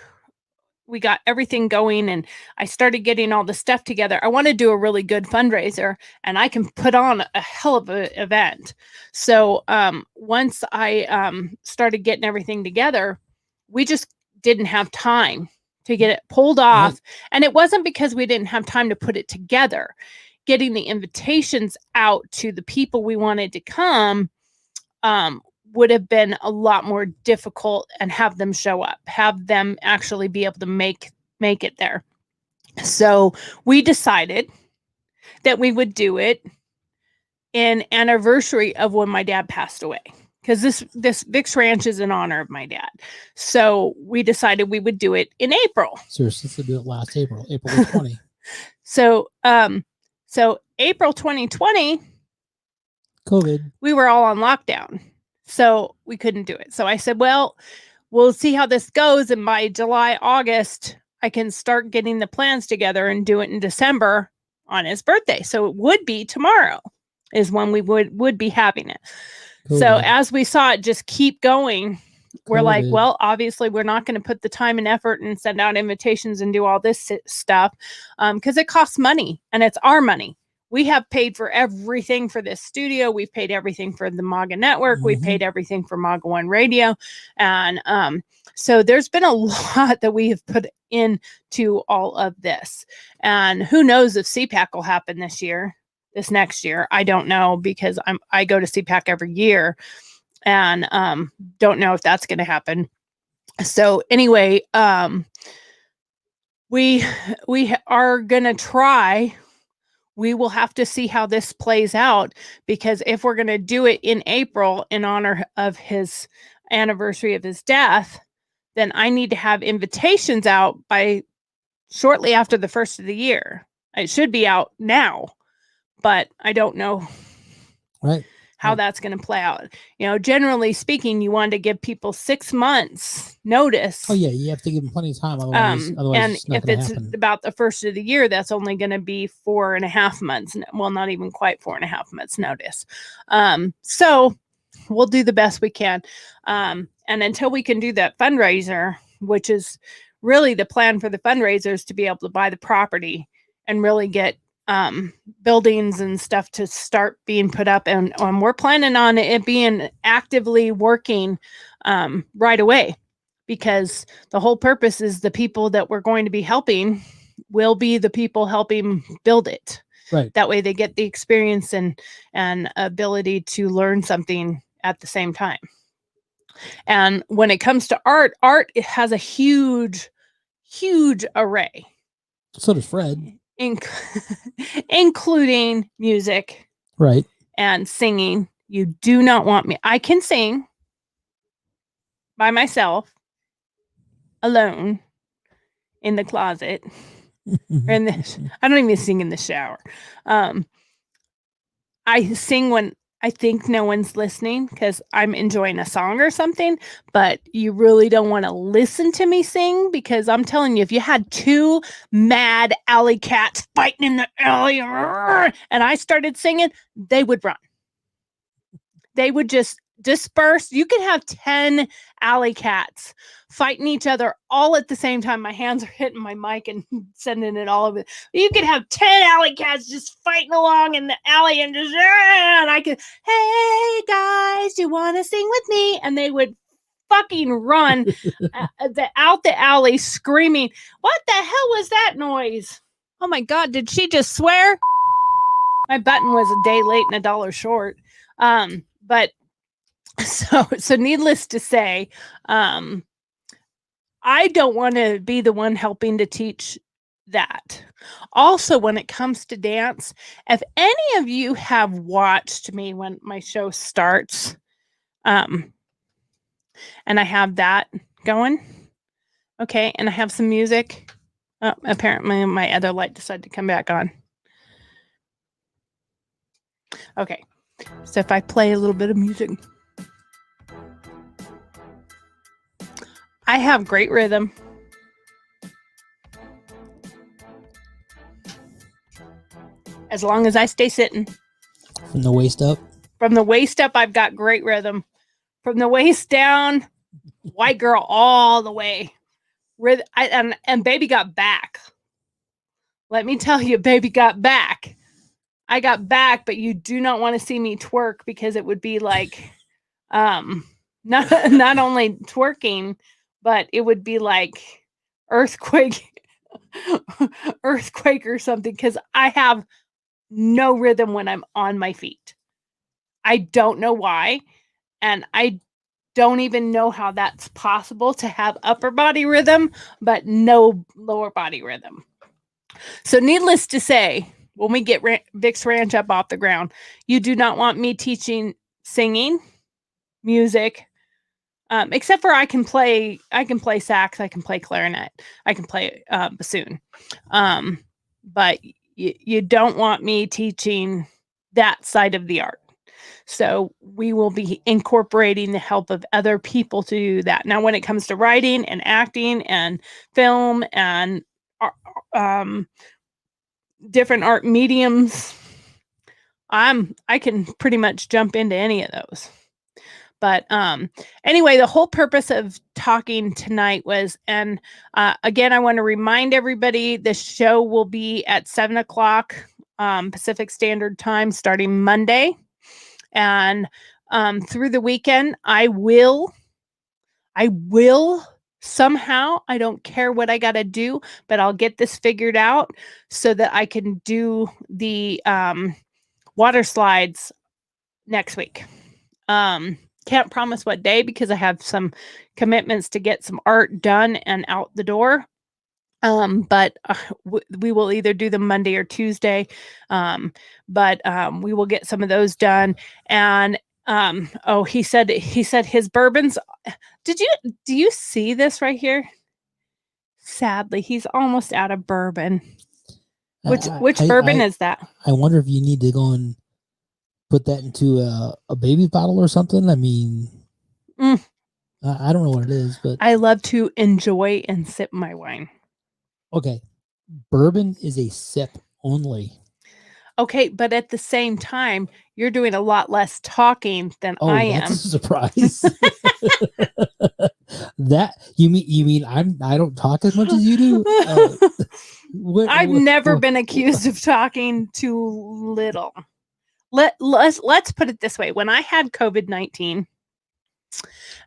we got everything going and I started getting all the stuff together, I want to do a really good fundraiser and I can put on a hell of an event. So once I started getting everything together, we just didn't have time to get it pulled off. Right. And it wasn't because we didn't have time to put it together. Getting the invitations out to the people we wanted to come would have been a lot more difficult, and have them show up, have them actually be able to make it there. So we decided that we would do it in anniversary of when my dad passed away, because this Vic's Ranch is in honor of my dad. So we decided we would do it in April. So you're supposed to do it last April 20. So April 2020, COVID, we were all on lockdown. So we couldn't do it. So I said, well, we'll see how this goes. And by July, August, I can start getting the plans together and do it in December on his birthday. So it would be tomorrow is when we would be having it. COVID. So as we saw it just keep going, we're like, well, obviously we're not going to put the time and effort and send out invitations and do all this stuff because it costs money and it's our money. We have paid for everything for this studio. We've paid everything for the MAGA network. We've paid everything for MAGA One Radio. And so there's been a lot that we have put into all of this. And who knows if CPAC will happen this next year. I don't know, because I go to CPAC every year and don't know if that's going to happen. So anyway, we are going to try. We will have to see how this plays out, because if we're going to do it in April in honor of his anniversary of his death, then I need to have invitations out by shortly after the first of the year. It should be out now, but I don't know how that's going to play out. Generally speaking, you want to give people 6 months notice. Oh yeah, you have to give them plenty of time. Otherwise and it's not if it's happen. about the first of the year, that's only going to be 4.5 months. Well, not even quite 4.5 months notice. So we'll do the best we can. And until we can do that fundraiser, which is really the plan for the fundraiser, is to be able to buy the property and really get buildings and stuff to start being put up, and we're planning on it being actively working right away, because the whole purpose is the people that we're going to be helping will be the people helping build it. Right. That way they get the experience and ability to learn something at the same time. And when it comes to art, it has a huge array. So does Fred. Including music, right, and singing. You do not want me. I can sing by myself, alone, in the closet, or in this. I don't even sing in the shower. I sing when I think no one's listening because I'm enjoying a song or something, but you really don't want to listen to me sing because I'm telling you, if you had two mad alley cats fighting in the alley and I started singing, they would run. They would just disperse. You could have 10 alley cats fighting each other all at the same time. My hands are hitting my mic and sending it all over. You could have 10 alley cats just fighting along in the alley and just, and I could, hey guys, do you want to sing with me? And they would fucking run out the alley screaming, what the hell was that noise? Oh my God, did she just swear? My button was a day late and $1 short. But so needless to say, I don't want to be the one helping to teach that. Also, when it comes to dance, if any of you have watched me when my show starts, and I have that going, okay, and I have some music. Oh, apparently my other light decided to come back on. Okay, so if I play a little bit of music, I have great rhythm. As long as I stay sitting. From the waist up? From the waist up, I've got great rhythm. From the waist down, white girl all the way. And baby got back. Let me tell you, baby got back. I got back, but you do not want to see me twerk because it would be like not only twerking, but it would be like earthquake or something because I have no rhythm when I'm on my feet. I don't know why, and I don't even know how that's possible to have upper body rhythm but no lower body rhythm. So needless to say, when we get Vic's Ranch up off the ground, you do not want me teaching singing, music, except for I can play sax, I can play clarinet, I can play bassoon, but you don't want me teaching that side of the art. So we will be incorporating the help of other people to do that. Now, when it comes to writing and acting and film and different art mediums, I can pretty much jump into any of those. But anyway, the whole purpose of talking tonight was, and again, I want to remind everybody, the show will be at 7:00 Pacific Standard Time starting Monday. And through the weekend, I will somehow, I don't care what I got to do, but I'll get this figured out so that I can do the water slides next week. Can't promise what day because I have some commitments to get some art done and out the door. But we will either do them Monday or Tuesday. But we will get some of those done. And he said his bourbons. Do you see this right here? Sadly, he's almost out of bourbon. Which bourbon is that? I wonder if you need to go and put that into a baby bottle or something. I mean, I don't know what it is, but I love to enjoy and sip my wine. Okay, bourbon is a sip only. Okay, but at the same time, you're doing a lot less talking than I am. That's a surprise. That you mean I don't talk as much as you do? I've never been accused of talking too little. Let's put it this way. When I had COVID-19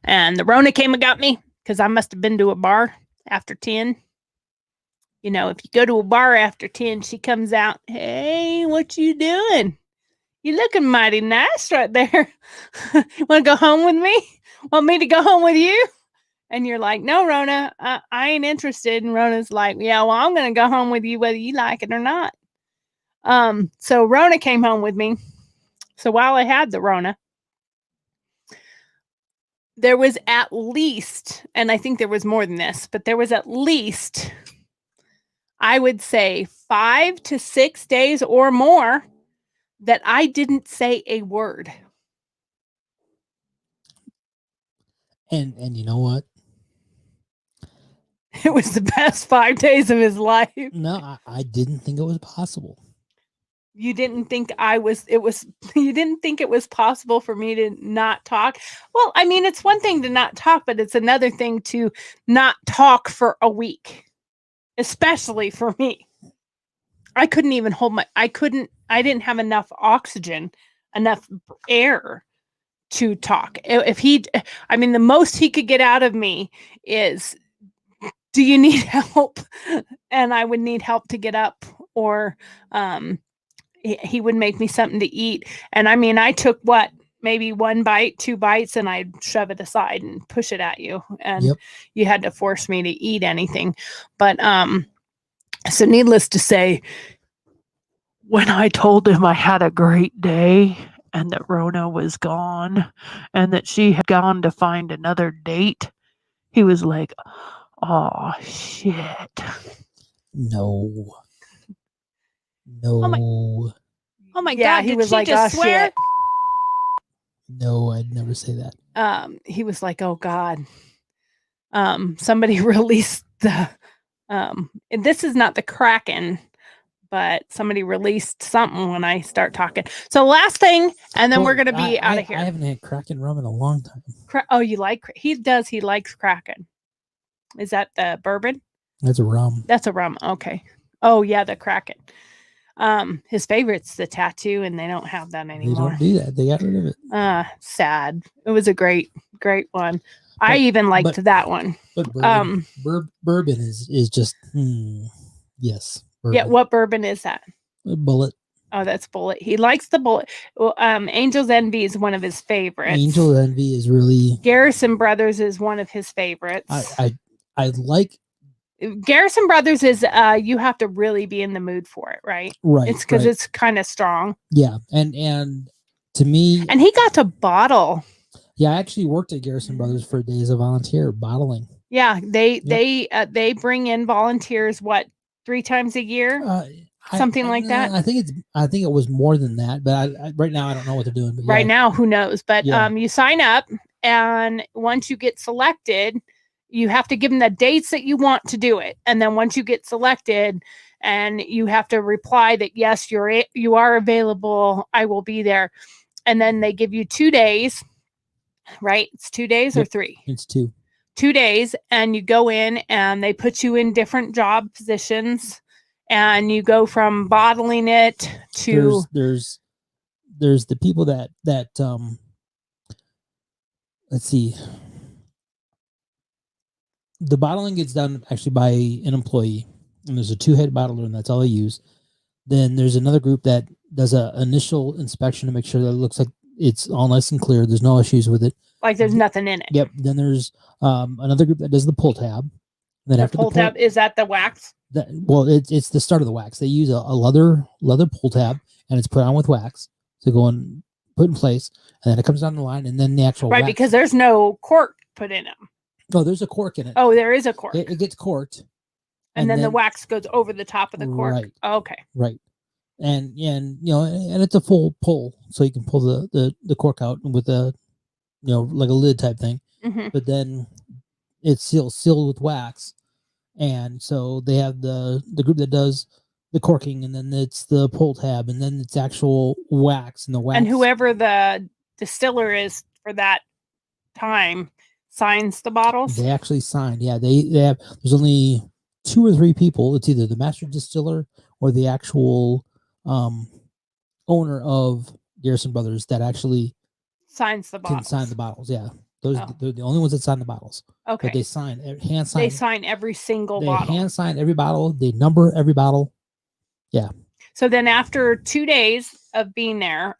and the Rona came and got me because I must have been to a bar after 10. You know, if you go to a bar after 10, she comes out, hey, what you doing? You looking mighty nice right there. Want to go home with me? Want me to go home with you? And you're like, no, Rona, I ain't interested. And Rona's like, yeah, well, I'm going to go home with you whether you like it or not. So Rona came home with me. So while I had the Rona, there was at least, and I think there was more than this, but there was at least, I would say 5 to 6 days or more that I didn't say a word. And you know what? It was the best 5 days of his life. No, I didn't think it was possible. You didn't think you didn't think it was possible for me to not talk? Well, I mean, it's one thing to not talk, but it's another thing to not talk for a week, especially for me. I couldn't even I didn't have enough oxygen, enough air to talk. I mean, the most he could get out of me is, do you need help? And I would need help to get up, or he would make me something to eat. And I mean, I took maybe 1 bite, 2 bites, and I'd shove it aside and push it at you. And you had to force me to eat anything. But so needless to say, when I told him I had a great day and that Rona was gone and that she had gone to find another date, he was like, "Oh shit." No. Oh my God, he was like, "Oh shit." No, I'd never say that. He was like, "Oh God." Somebody released the and this is not the Kraken, but somebody released something when I start talking. So last thing, and then we're gonna be out of here. I haven't had Kraken rum in a long time. You like? He likes Kraken. Is that the bourbon? That's a rum. That's a rum. Okay. Oh yeah, the Kraken. His favorite's the tattoo, and they don't have that anymore. They don't do that. They got rid of it. Sad. It was a great one. I even liked that one. But bourbon is just yes. Bourbon. Yeah, what bourbon is that? Bullet. Oh, that's Bullet. He likes the Bullet. Well, Angel's Envy is one of his favorites. Angel Envy is really. Garrison Brothers is one of his favorites. I like. Garrison Brothers is you have to really be in the mood for it, right? Right. It's because it's kind of strong. Yeah, and to me. And he got to bottle. Yeah, I actually worked at Garrison Brothers for a day as a volunteer bottling. Yeah, they bring in volunteers 3 times a year, something like that. I think it was more than that, but I right now I don't know what they're doing. But right now, who knows? But you sign up, and once you get selected, you have to give them the dates that you want to do it, and then once you get selected, and you have to reply that yes, you are available, I will be there, and then they give you 2 days. Right? It's 2 days or 3? It's 2. 2 days, and you go in and they put you in different job positions, and you go from bottling it to there's the people that let's see, the bottling gets done actually by an employee, and there's a 2-head bottler, and that's all they use. Then there's another group that does an initial inspection to make sure that it looks like it's all nice and clear. There's no issues with it. Like there's nothing in it. Yep. Then there's another group that does the pull tab. Then the after pull the pull tab, is that the wax? It's the start of the wax. They use a leather pull tab, and it's put on with wax to go and put in place, and then it comes down the line, and then the actual wax. Because there's no cork put in them. Oh, there's a cork in it. Oh, there is a cork. It gets corked, and then the wax goes over the top of the cork. Right. Oh, okay. Right. And and it's a full pull, so you can pull the cork out with a like a lid type thing. Mm-hmm. But then it's sealed with wax, and so they have the group that does the corking, and then it's the pull tab, and then it's actual wax, and the wax. And whoever the distiller is for that time signs the bottles. They actually sign. Yeah, they have. There's only 2 or 3 people. It's either the master distiller or the actual owner of Garrison Brothers that actually signs the bottles. Can sign the bottles. Yeah, they're the only ones that sign the bottles. Okay, but they hand sign. They sign every single bottle. They hand sign every bottle. They number every bottle. Yeah. So then, after 2 days of being there,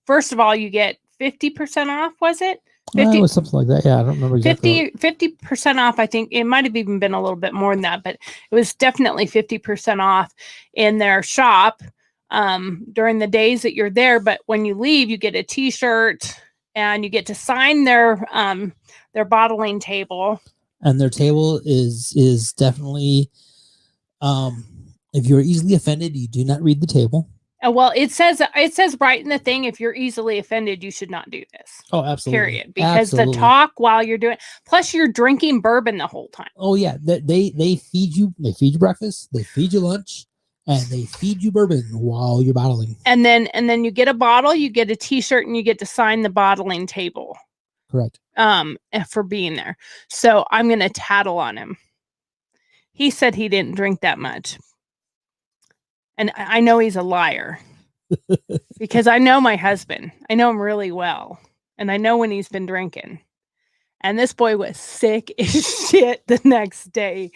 first of all, you get 50% off. Was it? 50, it was something like that. Yeah, I don't remember exactly. 50% off. I think it might have even been a little bit more than that, but it was definitely 50% off in their shop during the days that you're there. But when you leave, you get a T-shirt and you get to sign their bottling table. And their table is definitely, if you're easily offended, you do not read the table. Well, it says right in the thing, if you're easily offended, you should not do this. Oh, absolutely. Period. Because Absolutely. the talk while you're doing, plus you're drinking bourbon the whole time. Oh yeah, they feed you breakfast, they feed you lunch, and they feed you bourbon while you're bottling. And then you get a bottle, you get a t-shirt, and you get to sign the bottling table. Correct. For being there. So I'm gonna tattle on him. He said he didn't drink that much. And I know he's a liar. Because I know my husband. I know him really well. And I know when he's been drinking. And this boy was sick as shit the next day.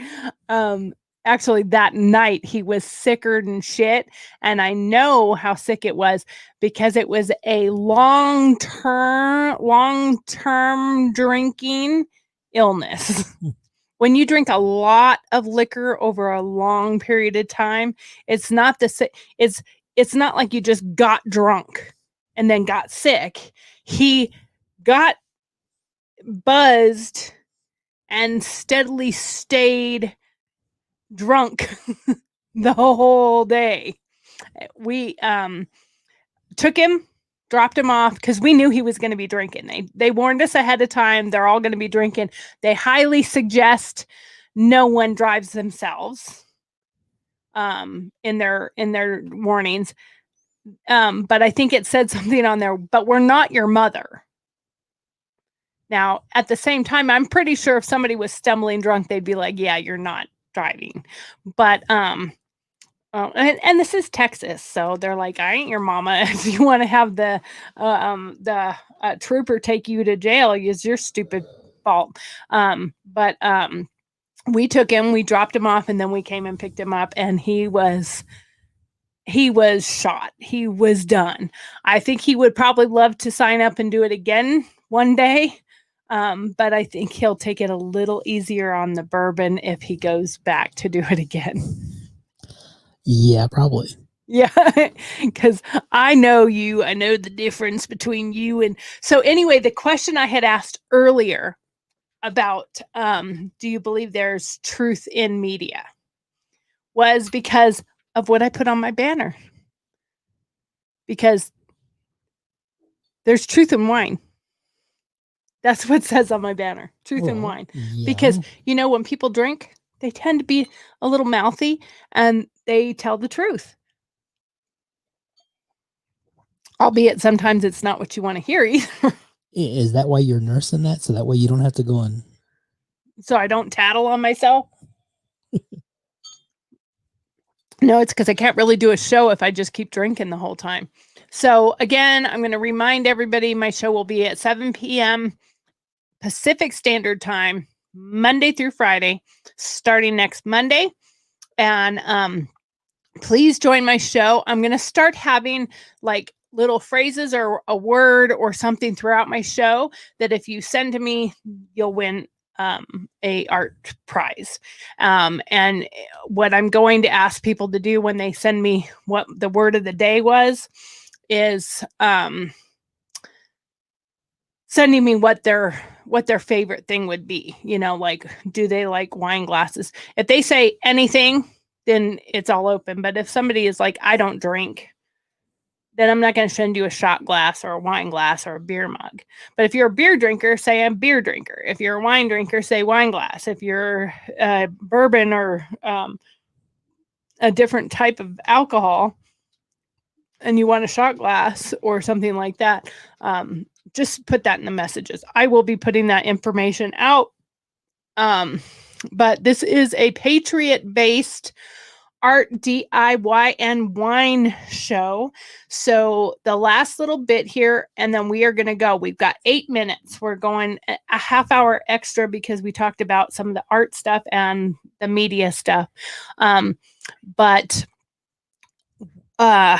Actually, that night he was sicker than shit. And I know how sick it was because it was a long-term drinking illness. When you drink a lot of liquor over a long period of time, it's not it's not like you just got drunk and then got sick. He got buzzed and steadily stayed drunk the whole day. We took him, dropped him off because we knew he was going to be drinking. They warned us ahead of time. They're all going to be drinking. They highly suggest no one drives themselves in their warnings. But I think it said something on there, but we're not your mother. Now, at the same time, I'm pretty sure if somebody was stumbling drunk, they'd be like, yeah, you're not driving. But and this is Texas, so they're like, I ain't your mama. If you want to have the trooper take you to jail, it's your stupid fault. But we took him, we dropped him off, and then we came and picked him up, and he was shot. He was done. I think he would probably love to sign up and do it again one day. But I think he'll take it a little easier on the bourbon if he goes back to do it again. Yeah, probably. Yeah, because I know you. I know the difference between you and... So anyway, the question I had asked earlier about do you believe there's truth in media was because of what I put on my banner. Because there's truth in wine. That's what it says on my banner. Truth in wine. Yeah. Because, when people drink, they tend to be a little mouthy and they tell the truth. Albeit sometimes it's not what you want to hear either. Is that why you're nursing that? So that way you don't have to go and... So I don't tattle on myself? No, it's because I can't really do a show if I just keep drinking the whole time. So again, I'm going to remind everybody my show will be at 7 p.m. Pacific Standard Time, Monday through Friday, starting next Monday. And please join my show. I'm going to start having like little phrases or a word or something throughout my show that if you send to me, you'll win a art prize. And what I'm going to ask people to do when they send me what the word of the day was is sending me what their favorite thing would be. Like, do they like wine glasses? If they say anything, then it's all open. But if somebody is like, I don't drink, then I'm not going to send you a shot glass or a wine glass or a beer mug. But if you're a beer drinker, say I'm a beer drinker. If you're a wine drinker, say wine glass. If you're bourbon or a different type of alcohol and you want a shot glass or something like that, just put that in the messages. I will be putting that information out. But this is a Patriot-based art, DIY, and wine show. So the last little bit here, and then we are going to go. We've got 8 minutes. We're going a half hour extra because we talked about some of the art stuff and the media stuff. But I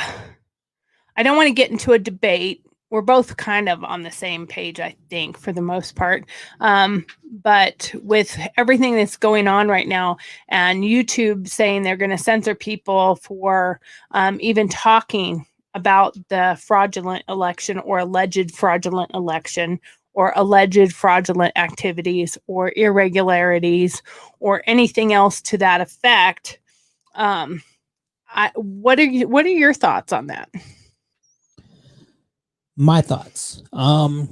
don't want to get into a debate. We're both kind of on the same page, I think, for the most part. But with everything that's going on right now and YouTube saying they're going to censor people for even talking about the fraudulent election or alleged fraudulent election or alleged fraudulent activities or irregularities or anything else to that effect, What are your thoughts on that? My thoughts. I'm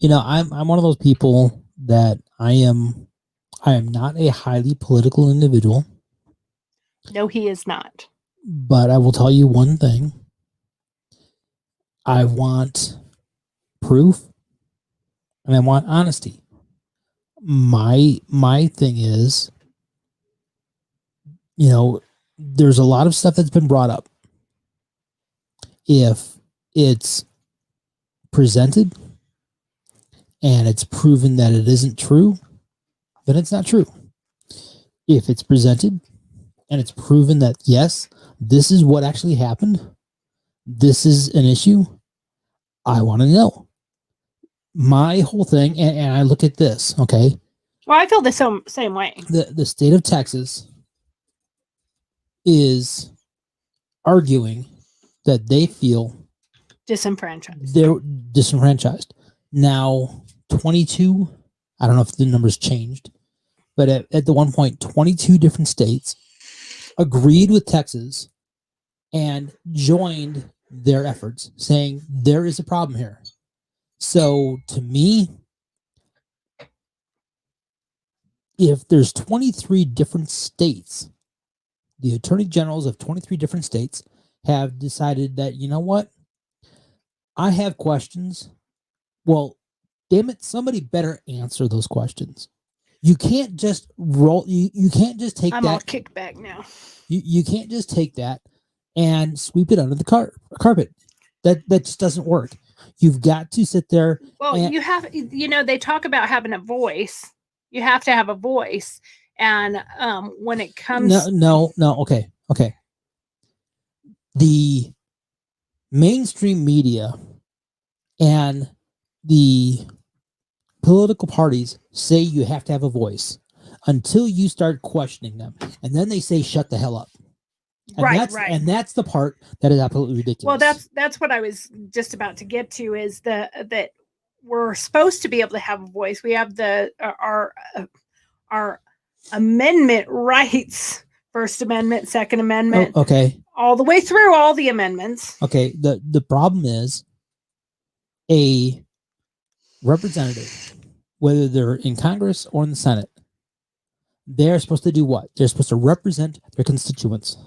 one of those people that I am not a highly political individual, No, he is not. but I will tell you one thing. I want proof and I want honesty. My thing is, there's a lot of stuff that's been brought up. If it's presented and it's proven that it isn't true, then it's not true. If it's presented and it's proven that, yes, this is what actually happened, this is an issue, I want to know. My whole thing, and I look at this, okay? Well, I feel the same way. The state of Texas is arguing that they feel Disenfranchised. they're disenfranchised. Now, 22, I don't know if the numbers changed, but at the one point, 22 different states agreed with Texas and joined their efforts, saying there is a problem here. So, to me, if there's 23 different states, the attorney generals of 23 different states have decided that, you know what? I have questions. Well, damn it, somebody better answer those questions. You can't just roll. You can't just take I'm that. all kicked back now. You can't just take that and sweep it under the carpet. That just doesn't work. You've got to sit there. Well, you have, they talk about having a voice. You have to have a voice. And when it comes... No. Okay. The mainstream media and the political parties say you have to have a voice until you start questioning them. And then they say, shut the hell up. And right. And that's the part that is absolutely ridiculous. Well, that's what I was just about to get to, is that we're supposed to be able to have a voice. We have our amendment rights, First Amendment, Second Amendment. Oh, okay. All the way through all the amendments. Okay. The problem is a representative, whether they're in Congress or in the Senate, they're supposed to do what? They're supposed to represent their constituents.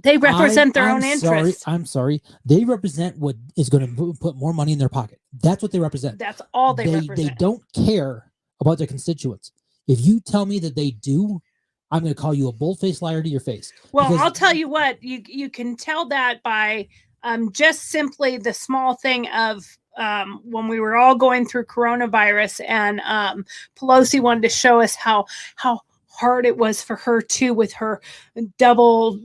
They represent their own interests. I'm sorry. They represent what is going to put more money in their pocket. That's what they represent. That's all they represent. They don't care about their constituents. If you tell me that they do, I'm going to call you a bull-faced liar to your face. Well, I'll tell you what, you can tell that by just simply the small thing of when we were all going through coronavirus, and Pelosi wanted to show us how hard it was for her too, with her double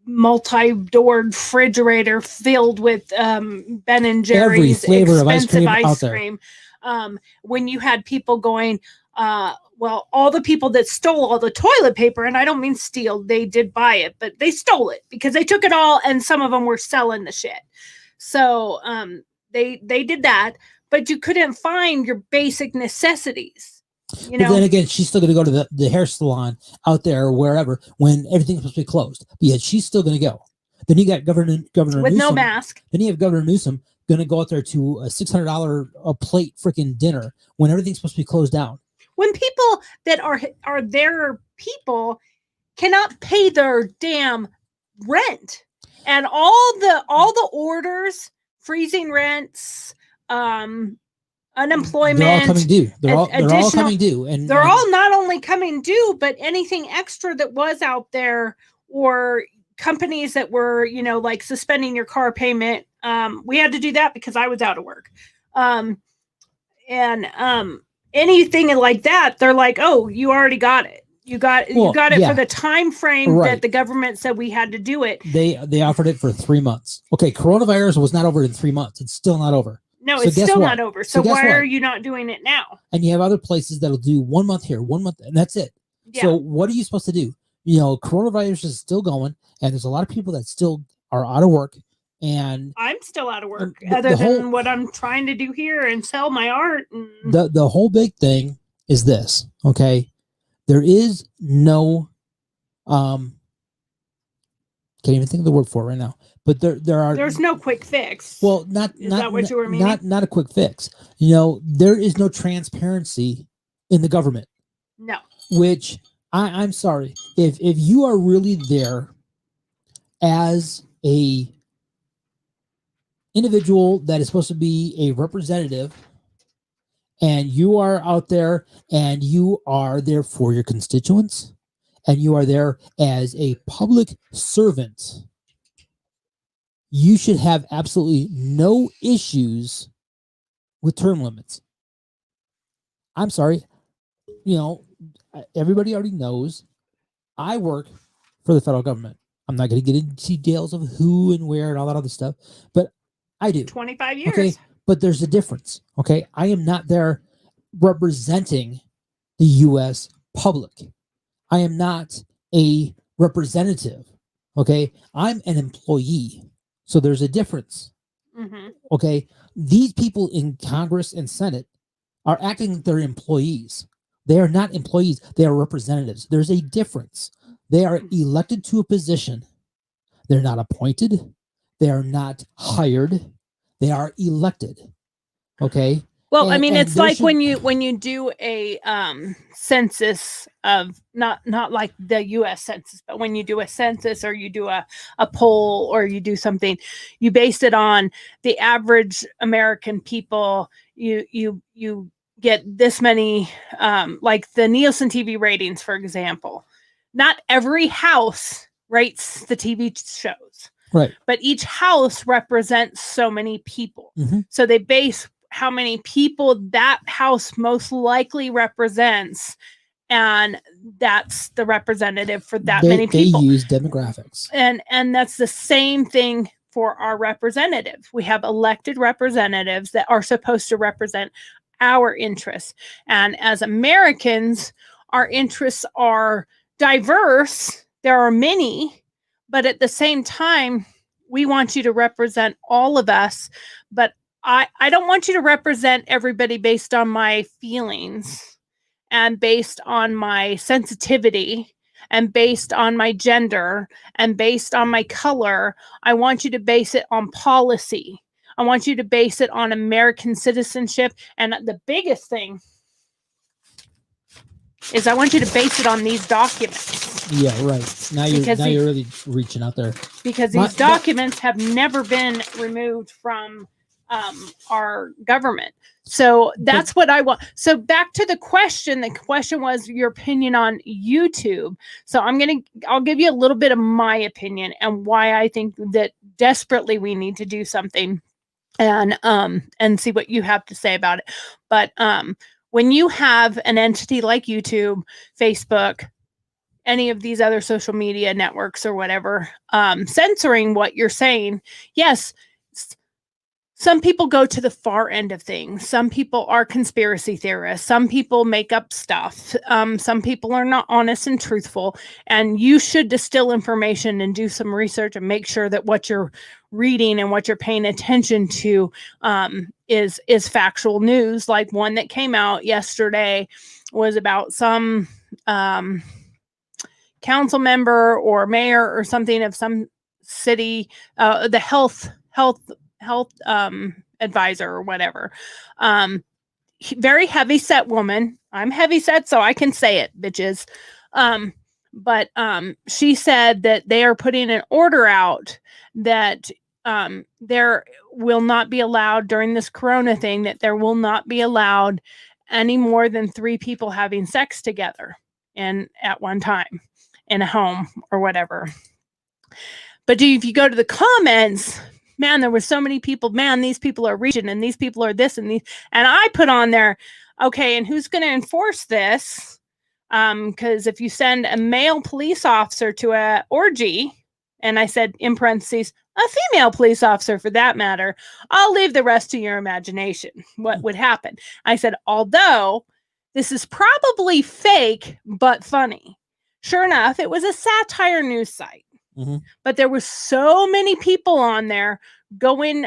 multi-doored refrigerator filled with Ben and Jerry's every flavor expensive of ice cream. When you had people going, well, all the people that stole all the toilet paper, and I don't mean steal, they did buy it, but they stole it because they took it all, and some of them were selling the shit. So they did that, but you couldn't find your basic necessities. But then again, she's still going to go to the hair salon out there or wherever when everything's supposed to be closed. But yet she's still going to go. Then you got Governor with Newsom, no mask. Then you have Governor Newsom going to go out there to a $600 a plate freaking dinner when everything's supposed to be closed down. When people that are their people cannot pay their damn rent, and all the orders, freezing rents, unemployment, they're all coming due. They're all coming due, and they're all not only coming due, but anything extra that was out there, or companies that were, like suspending your car payment. We had to do that because I was out of work, anything like that, they're like, oh, you already got it. You got it for the time frame that the government said we had to do it. They offered it for 3 months. Okay, coronavirus was not over in 3 months. It's still not over. No, it's still not over. So why are you not doing it now? And you have other places that'll do 1 month here, 1 month, and that's it. Yeah. So what are you supposed to do? Coronavirus is still going, and there's a lot of people that still are out of work. And I'm still out of work, other than what I'm trying to do here and sell my art. The whole big thing is this, okay? There is no can't even think of the word for it right now. But there are There's no quick fix. well, not Is that what you were meaning? not a quick fix. You know, there is no transparency in the government. No. Which I'm sorry, if you are really there as a individual that is supposed to be a representative, and you are out there and you are there for your constituents, and you are there as a public servant, you should have absolutely no issues with term limits. I'm sorry, you know, everybody already knows I work for the federal government. I'm not going to get into details of who and where and all that other stuff, but I do. 25 years. Okay, but there's a difference. Okay, I am not there representing the U.S. public. I am not a representative. Okay, I'm an employee. So there's a difference. Mm-hmm. Okay, these people in Congress and Senate are acting like they're employees. They are not employees. They are representatives. There's a difference. They are elected to a position. They're not appointed. They are not hired. They are elected. Okay. Well, I mean, and it's there like should- when you do a census of not like the U.S. census, but when you do a census or you do a poll or you do something, you base it on the average American people. You get this many, like the Nielsen TV ratings, for example. Not every house rates the TV shows, Right. but each house represents so many people. Mhm. So they base how many people that house most likely represents, and that's the representative for that many people. They use demographics. And that's the same thing for our representatives. We have elected representatives that are supposed to represent our interests. And as Americans, our interests are diverse. There are many, but at the same time, we want you to represent all of us. But I don't want you to represent everybody based on my feelings and based on my sensitivity and based on my gender and based on my color. I want you to base it on policy. I want you to base it on American citizenship. And the biggest thing is I want you to base it on these documents. Yeah, right. Now you're really reaching out there. Because these documents have never been removed from our government. So that's what I want. So back to the question. The question was your opinion on YouTube. So I'll give you a little bit of my opinion and why I think that desperately we need to do something, and see what you have to say about it. But when you have an entity like YouTube, Facebook, any of these other social media networks or whatever, censoring what you're saying, yes, some people go to the far end of things. Some people are conspiracy theorists. Some people make up stuff. Some people are not honest and truthful. And you should distill information and do some research and make sure that what you're reading and what you're paying attention to is factual news. Like one that came out yesterday was about some council member or mayor or something of some city, the health advisor or whatever. Very heavy set woman. I'm heavy set, so I can say it, bitches. But she said that they are putting an order out that there will not be allowed during this corona thing, that there will not be allowed any more than 3 people having sex together and at one time in a home or whatever. But if you go to the comments, man, there were so many people, man, these people are reaching and these people are this and these. And I put on there, okay, and who's going to enforce this? Because if you send a male police officer to a orgy, and I said in parentheses, a female police officer for that matter, I'll leave the rest to your imagination. What would happen? I said, although this is probably fake, but funny. Sure enough, it was a satire news site. Mm-hmm. But there were so many people on there going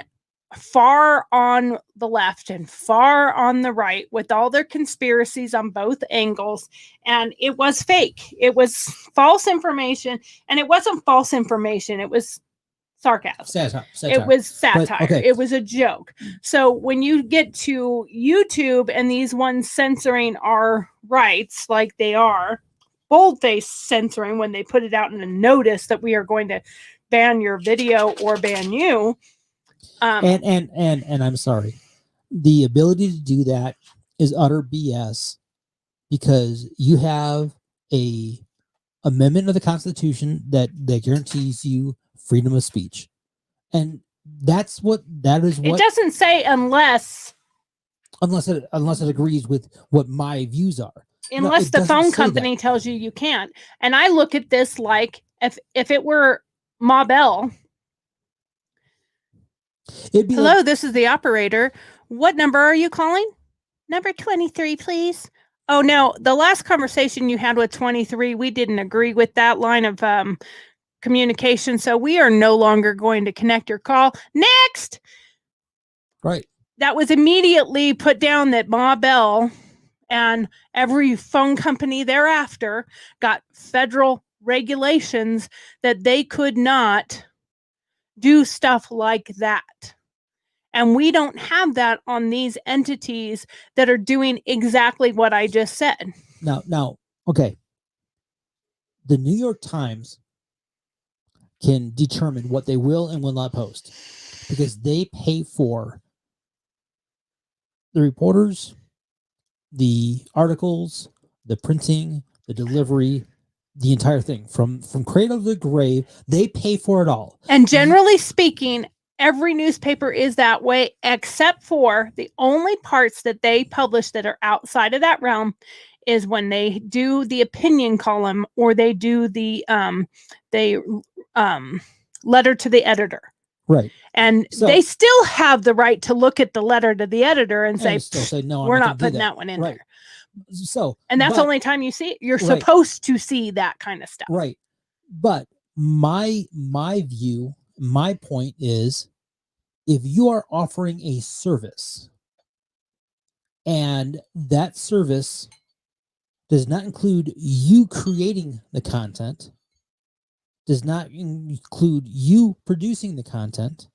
far on the left and far on the right with all their conspiracies on both angles, and it was fake. It was false information, and it wasn't false information. It was sarcasm. Satire. It was satire. okay. It was a joke. So when you get to YouTube and these ones censoring our rights like they are, boldface censoring when they put it out in a notice that we are going to ban your video or ban you. And I'm sorry. The ability to do that is utter BS because you have a amendment of the Constitution that guarantees you freedom of speech. And that is what it doesn't say unless it agrees with what my views are. Unless the phone company tells you you can't. And I look at this like if it were Ma Bell. Hello, like, this is the operator. What number are you calling? Number 23, please. Oh, no, the last conversation you had with 23, we didn't agree with that line of communication, so we are no longer going to connect your call. Next! Right. That was immediately put down that Ma Bell and every phone company thereafter got federal regulations that they could not do stuff like that. And we don't have that on these entities that are doing exactly what I just said. Now, okay. The New York Times can determine what they will and will not post because they pay for the reporters, the articles, the printing, the delivery, the entire thing from cradle to grave. They pay for it all. And generally speaking, every newspaper is that way, except for the only parts that they publish that are outside of that realm is when they do the opinion column or they do the letter to the editor. Right. And so, they still have the right to look at the letter to the editor and say, no, we're not putting that one in there. So, and that's the only time you see it. You're supposed to see that kind of stuff. Right. But my view, my point is, if you are offering a service and that service does not include you creating the content, does not include you producing the content,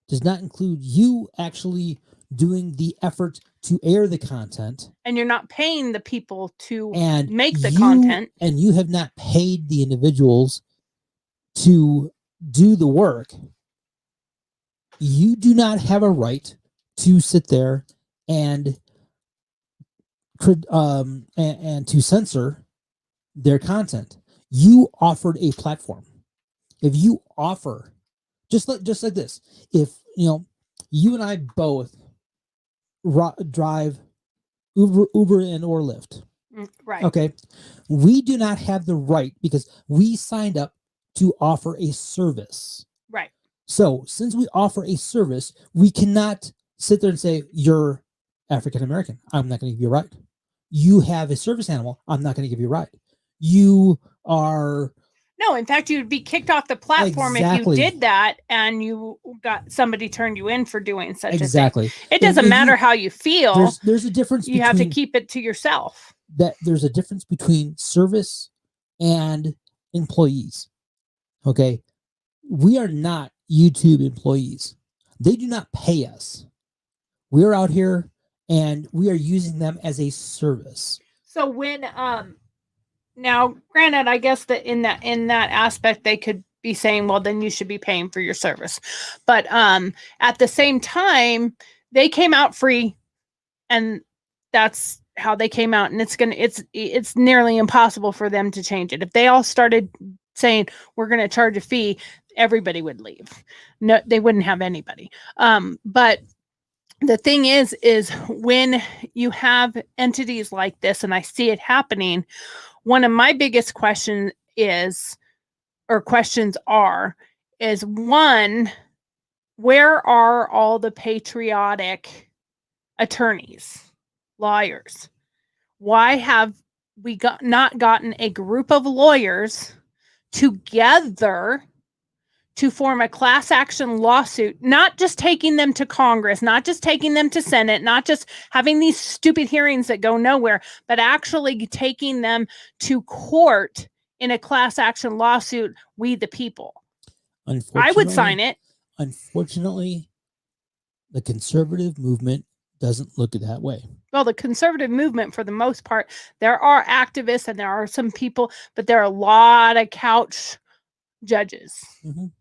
does not include you actually doing the effort to air the content, and you're not paying the people to and make the content, and you have not paid the individuals to do the work, you do not have a right to sit there and to censor their content. You offered a platform. If you offer just like this, if you and I both drive Uber and or Lyft, right? Okay, we do not have the right because we signed up to offer a service, right? So since we offer a service, we cannot sit there and say you're African American. I'm not going to give you a ride. You have a service animal. I'm not going to give you a ride. You are. No, in fact, you'd be kicked off the platform if you did that and you got somebody turned you in for doing such a thing. It doesn't matter how you feel. There's a difference. You have to keep it to yourself. That there's a difference between service and employees. Okay. We are not YouTube employees. They do not pay us. We're out here and we are using them as a service. So when now, granted, I guess that in that aspect, they could be saying, well, then you should be paying for your service. But at the same time, they came out free, and that's how they came out. And it's nearly impossible for them to change it. If they all started saying we're going to charge a fee, everybody would leave. No, they wouldn't have anybody. But the thing is when you have entities like this, and I see it happening, one of my biggest questions are one, where are all the patriotic attorneys, lawyers? Why have we not gotten a group of lawyers together to form a class action lawsuit, not just taking them to Congress, not just taking them to Senate, not just having these stupid hearings that go nowhere, but actually taking them to court in a class action lawsuit, we the people. I would sign it. Unfortunately, the conservative movement doesn't look at that way. Well, the conservative movement, for the most part, there are activists and there are some people, but there are a lot of couch judges and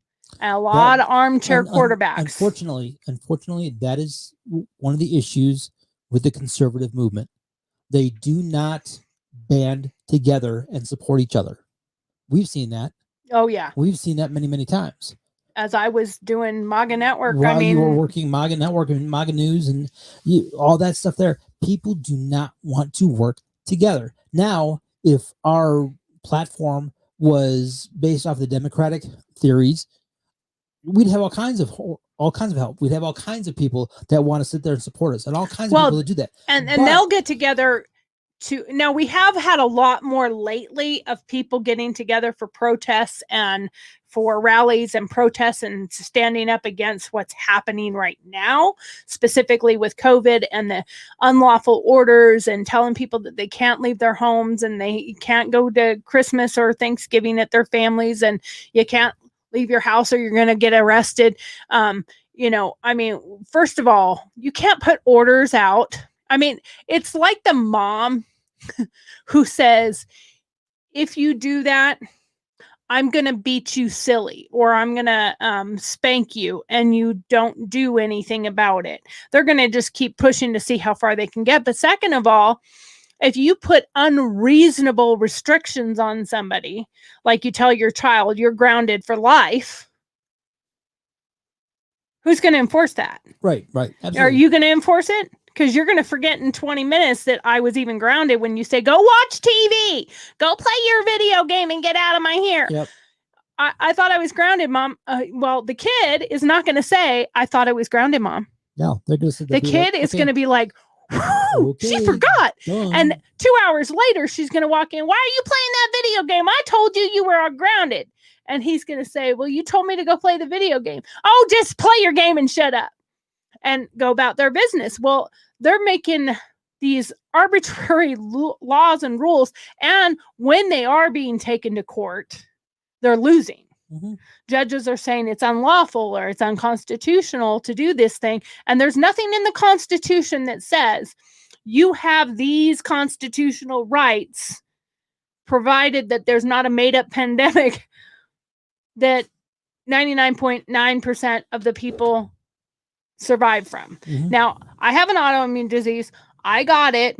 a lot of armchair quarterbacks. Unfortunately, that is one of the issues with the conservative movement. They do not band together and support each other. We've seen that. Oh, yeah. We've seen that many, many times. As I was doing MAGA Network, While you were working MAGA Network and MAGA News and all that stuff there, people do not want to work together. Now, if our platform was based off the Democratic theories, we'd have all kinds of help. We'd have all kinds of people that want to sit there and support us, and all kinds of people that do that. And they'll get together. Now we have had a lot more lately of people getting together for protests and for rallies and protests and standing up against what's happening right now, specifically with COVID and the unlawful orders and telling people that they can't leave their homes and they can't go to Christmas or Thanksgiving at their families and you can't leave your house or you're going to get arrested. First of all, you can't put orders out. It's like the mom who says, if you do that, I'm going to beat you silly or I'm going to spank you and you don't do anything about it. They're going to just keep pushing to see how far they can get. But second of all, if you put unreasonable restrictions on somebody, like you tell your child you're grounded for life, who's going to enforce that? Right. Absolutely. Are you going to enforce it? Because you're going to forget in 20 minutes that I was even grounded when you say, go watch TV, go play your video game and get out of my hair. Yep. I thought I was grounded, Mom. Well, the kid is not going to say, I thought I was grounded, Mom. No, they're going to say the kid is going to be like, she forgot. Done. And 2 hours later, she's going to walk in. Why are you playing that video game? I told you you were grounded. And he's going to say, well, you told me to go play the video game. Oh, just play your game and shut up and go about their business. Well, they're making these arbitrary laws and rules. And when they are being taken to court, they're losing. Judges are saying it's unlawful or it's unconstitutional to do this thing. And there's nothing in the Constitution that says you have these constitutional rights, provided that there's not a made-up pandemic that 99.9% of the people survive from. Now, I have an autoimmune disease. I got it.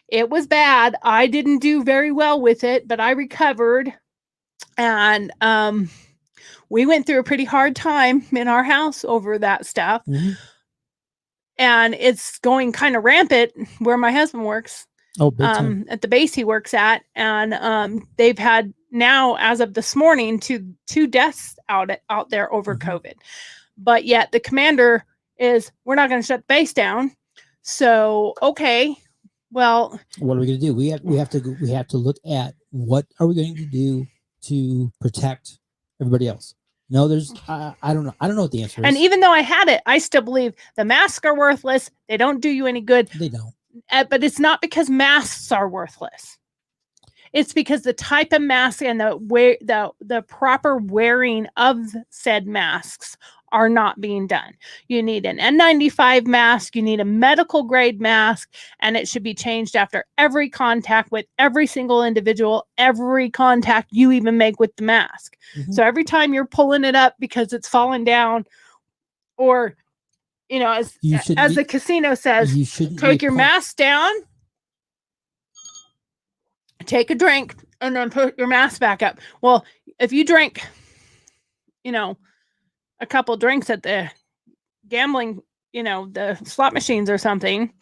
It was bad. I didn't do very well with it, but I recovered. And we went through a pretty hard time in our house over that stuff. And it's going kind of rampant where my husband works. Oh, big time. At the base he works at. And they've had now, as of this morning, two deaths out there over COVID. But yet the commander is, we're not going to shut the base down. So, okay, well, what are we going to do? We have to look at what are we going to do to protect everybody else. No, there's I don't know what the answer is. And even though I had it, I still believe the masks are worthless. They don't do you any good. They don't. But it's not because masks are worthless. It's because the type of mask and the proper wearing of said masks are not being done. You need an N95 mask, you need a medical grade mask, and it should be changed after every contact with every single individual, every contact you even make with the mask. So every time you're pulling it up because it's falling down, or as the casino says, take your mask down, take a drink, and then put your mask back up. Well, if you drink, a couple drinks at the gambling, the slot machines or something,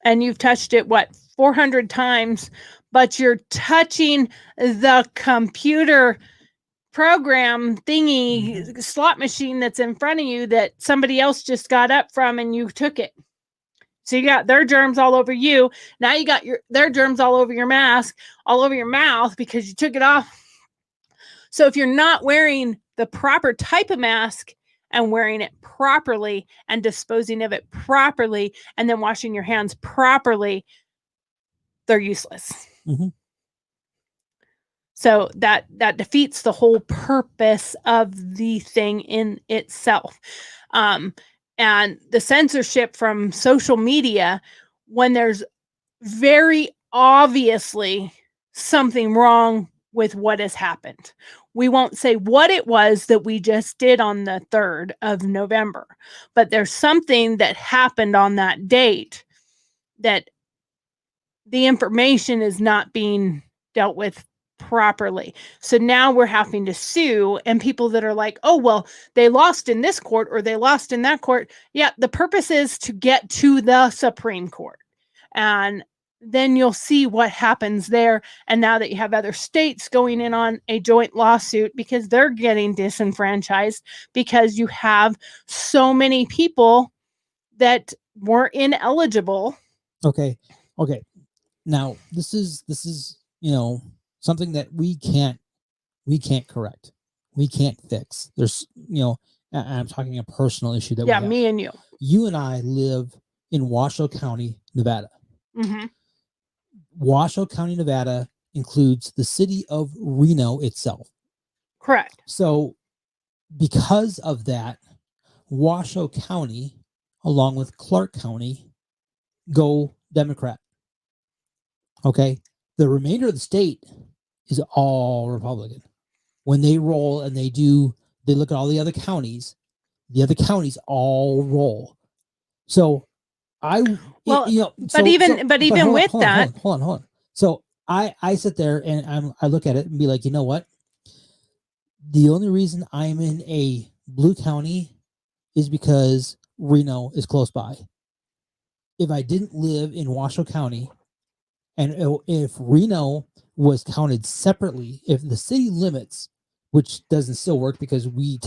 and you've touched it, 400 times, but you're touching the computer program thingy slot machine that's in front of you that somebody else just got up from and you took it. So you got their germs all over you. Now you got their germs all over your mask, all over your mouth because you took it off. So if you're not wearing the proper type of mask and wearing it properly and disposing of it properly and then washing your hands properly, they're useless. Mhm. So that defeats the whole purpose of the thing in itself. And the censorship from social media, when there's very obviously something wrong with what has happened. We won't say what it was that we just did on the 3rd of November, but there's something that happened on that date that the information is not being dealt with properly. So now we're having to sue, and people that are like, oh, well, they lost in this court or they lost in that court. Yeah, the purpose is to get to the Supreme Court. And then you'll see what happens there. And now that you have other states going in on a joint lawsuit because they're getting disenfranchised because you have so many people that were ineligible. Okay. Now this is something that we can't correct. We can't fix. There's I'm talking a personal issue that we Yeah, have. me and you. You and I live in Washoe County, Nevada. Mm-hmm. Washoe County, Nevada includes the city of Reno itself. Correct. So because of that, Washoe County, along with Clark County, go Democrat. Okay. The remainder of the state is all Republican. When they roll and they look at all the other counties all roll. So even with that, hold on. So I sit there and I look at it and be like, you know what? The only reason I'm in a blue county is because Reno is close by. If I didn't live in Washoe County, and if Reno was counted separately, if the city limits, which doesn't still work because we've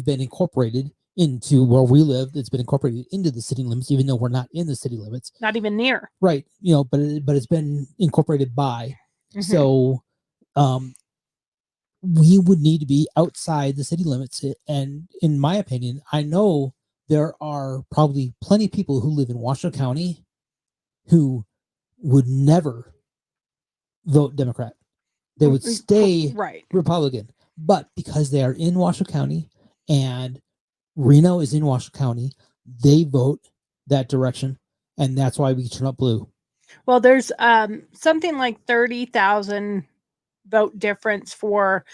been incorporated into where we live, it's been incorporated into the city limits, even though we're not in the city limits. Not even near. Right. But it's been incorporated by. Mm-hmm. So we would need to be outside the city limits. And in my opinion, I know there are probably plenty of people who live in Washoe County who would never vote Democrat. They would stay Republican. But because they are in Washoe County and Reno is in Washoe County, they vote that direction. And that's why we turn up blue. Well, there's something like 30,000 vote difference for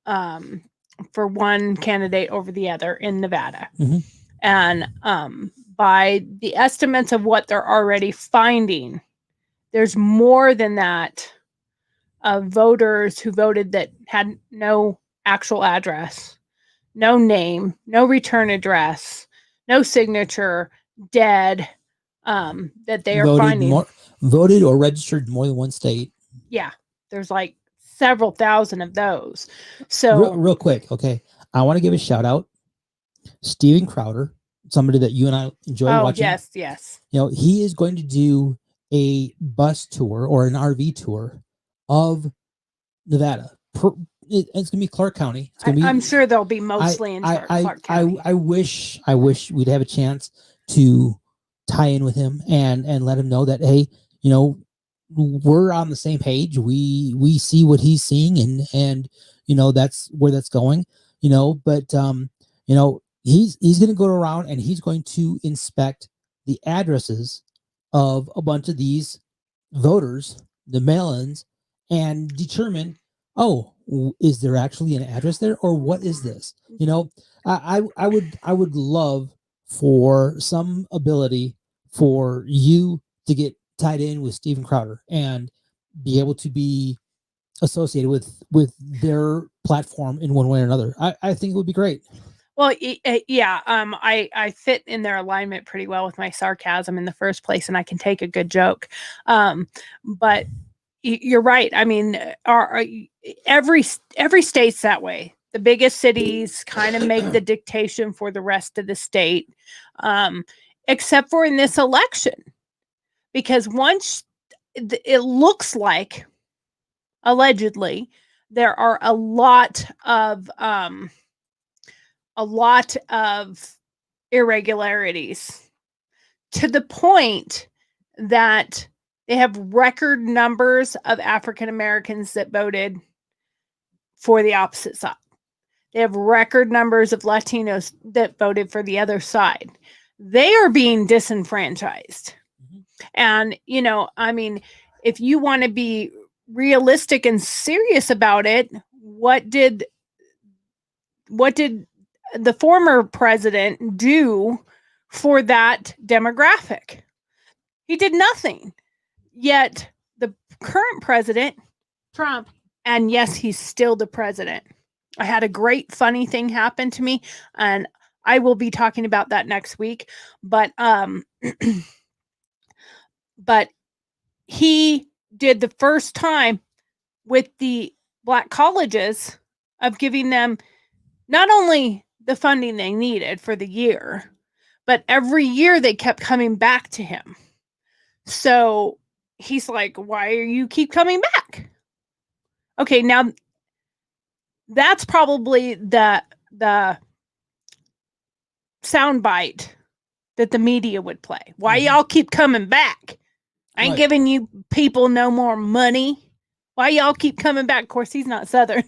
one candidate over the other in Nevada. Mm-hmm. And by the estimates of what they're already finding, there's more than that of voters who voted that had no actual address, no name, no return address, no signature, dead, that they are finding. Voted or registered in more than one state. Yeah, there's like several thousand of those. So real quick, okay, I want to give a shout out. Steven Crowder, somebody that you and I enjoy watching. Yes. He is going to do a bus tour or an RV tour of Nevada. It's going to be Clark County. It's going to be, I'm sure they'll be mostly in Clark County. I wish we'd have a chance to tie in with him and let him know that, hey, we're on the same page. We see what he's seeing and that's where that's going. But he's going to go around and he's going to inspect the addresses of a bunch of these voters, the mail-ins, and determine, is there actually an address there, or what is this? I would love for some ability for you to get tied in with Steven Crowder and be able to be associated with their platform in one way or another. I think it would be great. Well, yeah, I fit in their alignment pretty well with my sarcasm in the first place, and I can take a good joke. But you're right. I mean, every state's that way. The biggest cities kind of make the dictation for the rest of the state, except for in this election, because once it looks like, allegedly, there are a lot of irregularities, to the point that they have record numbers of African Americans that voted for the opposite side. They have record numbers of Latinos that voted for the other side. They are being disenfranchised. And, you know, I mean, if you want to be realistic and serious about it, what did the former president do for that demographic? He did nothing. Yet the current president, Trump, and yes, he's still the president. I had a great funny thing happen to me, and I will be talking about that next week. But but he did the first time with the Black colleges of giving them not only the funding they needed for the year, but every year they kept coming back to him. So he's like, why are you keep coming back? Okay, now that's probably the soundbite that the media would play. Why y'all keep coming back? I ain't giving you people no more money. Why y'all keep coming back? Of course, he's not Southern.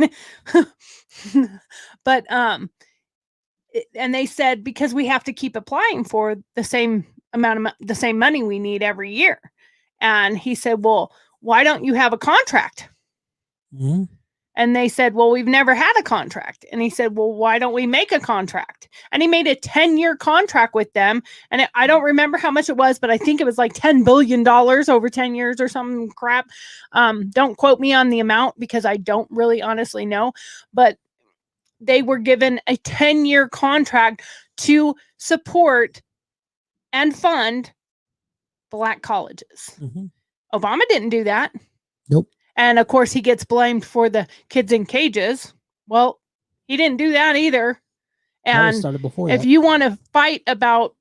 But and they said, because we have to keep applying for the same amount of the same money we need every year. And he said, well, why don't you have a contract? Mm-hmm. And they said, well, we've never had a contract. And he said, well, why don't we make a contract? And he made a 10-year contract with them. And I don't remember how much it was, but I think it was like $10 billion over 10 years or some crap. Don't quote me on the amount because I don't really honestly know. But they were given a 10-year contract to support and fund Black colleges. Mm-hmm. Obama didn't do that. Nope. And of course, he gets blamed for the kids in cages. Well, he didn't do that either. And started before if that. you want to fight about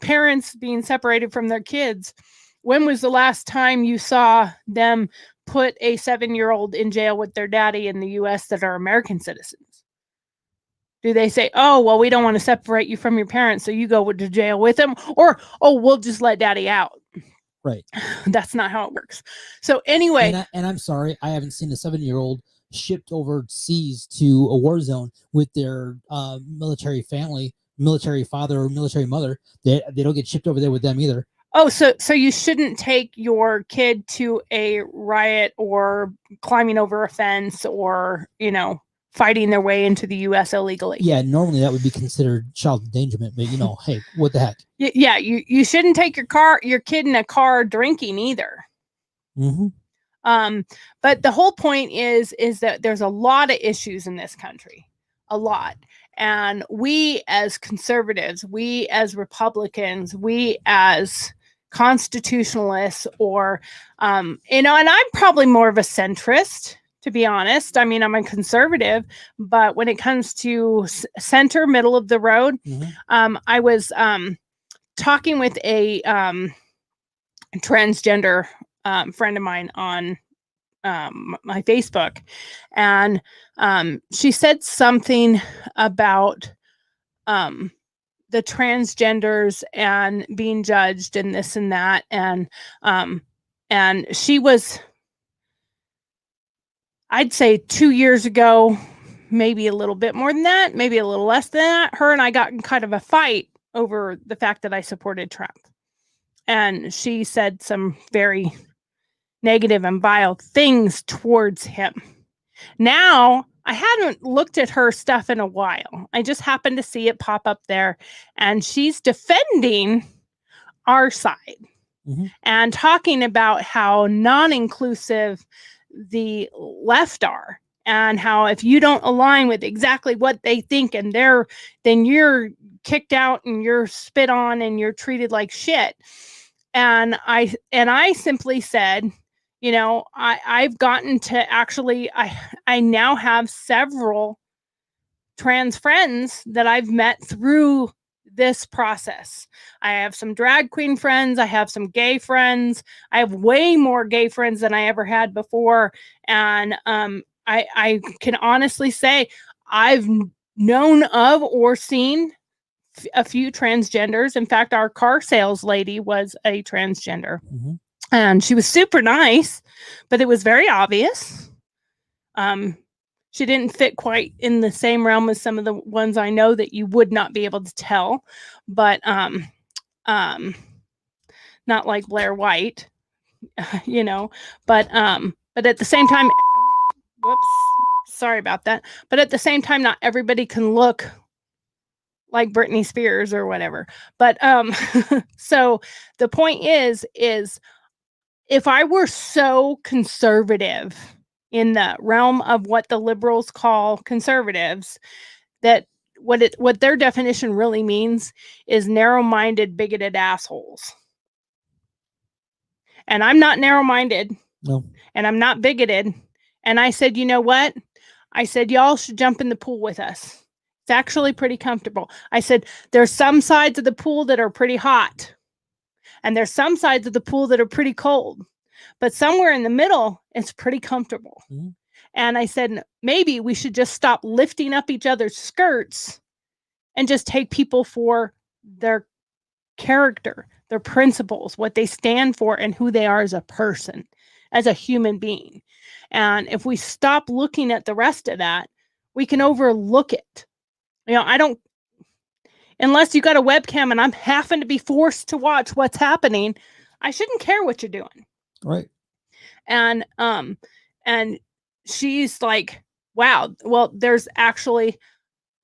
parents being separated from their kids, when was the last time you saw them put a 7-year-old in jail with their daddy in the U.S. that are American citizens? Do they say, oh, well, we don't want to separate you from your parents, so you go to jail with them? Or, oh, we'll just let daddy out. Right. That's not how it works. So anyway. And I'm sorry, I haven't seen a 7-year-old shipped overseas to a war zone with their military family, military father or military mother. They don't get shipped over there with them either. Oh, so you shouldn't take your kid to a riot or climbing over a fence or, you know, fighting their way into the U.S. illegally. Yeah, normally that would be considered child endangerment, but you know, hey, what the heck? Yeah, you shouldn't take your kid in a car drinking either. Mm-hmm. But the whole point is that there's a lot of issues in this country, a lot. And we as conservatives, we as Republicans, we as constitutionalists, or, you know, and I'm probably more of a centrist, to be honest. I mean, I'm a conservative, but when it comes to center, middle of the road, I was talking with a transgender friend of mine on my Facebook, and she said something about the transgenders and being judged and this and that, and she was, I'd say 2 years ago, maybe a little bit more than that, maybe a little less than that, her and I got in kind of a fight over the fact that I supported Trump. And she said some very negative and vile things towards him. Now, I hadn't looked at her stuff in a while. I just happened to see it pop up there, and she's defending our side and talking about how non-inclusive the left are, and how if you don't align with exactly what they think and then you're kicked out and you're spit on and you're treated like shit. And I simply said, you know, I've gotten to actually, I now have several trans friends that I've met through this process. I have some drag queen friends. I have some gay friends. I have way more gay friends than I ever had before. And I can honestly say I've known of or seen a few transgenders. In fact, our car sales lady was a transgender, and she was super nice, but it was very obvious. She didn't fit quite in the same realm as some of the ones I know that you would not be able to tell, but not like Blair White, you know, but at the same time, whoops, sorry about that. But at the same time, not everybody can look like Britney Spears or whatever. But so the point is if I were so conservative in the realm of what the liberals call conservatives, that what their definition really means is narrow-minded, bigoted assholes. And I'm not narrow-minded. No. And I'm not bigoted. And I said, you know what? I said, y'all should jump in the pool with us. It's actually pretty comfortable. I said, there's some sides of the pool that are pretty hot. And there's some sides of the pool that are pretty cold. But somewhere in the middle, it's pretty comfortable. And I said, maybe we should just stop lifting up each other's skirts and just take people for their character, their principles, what they stand for, and who they are as a person, as a human being. And if we stop looking at the rest of that, we can overlook it. You know, I don't, unless you got a webcam and I'm having to be forced to watch what's happening, I shouldn't care what you're doing. Right. And she's like, wow, well, there's actually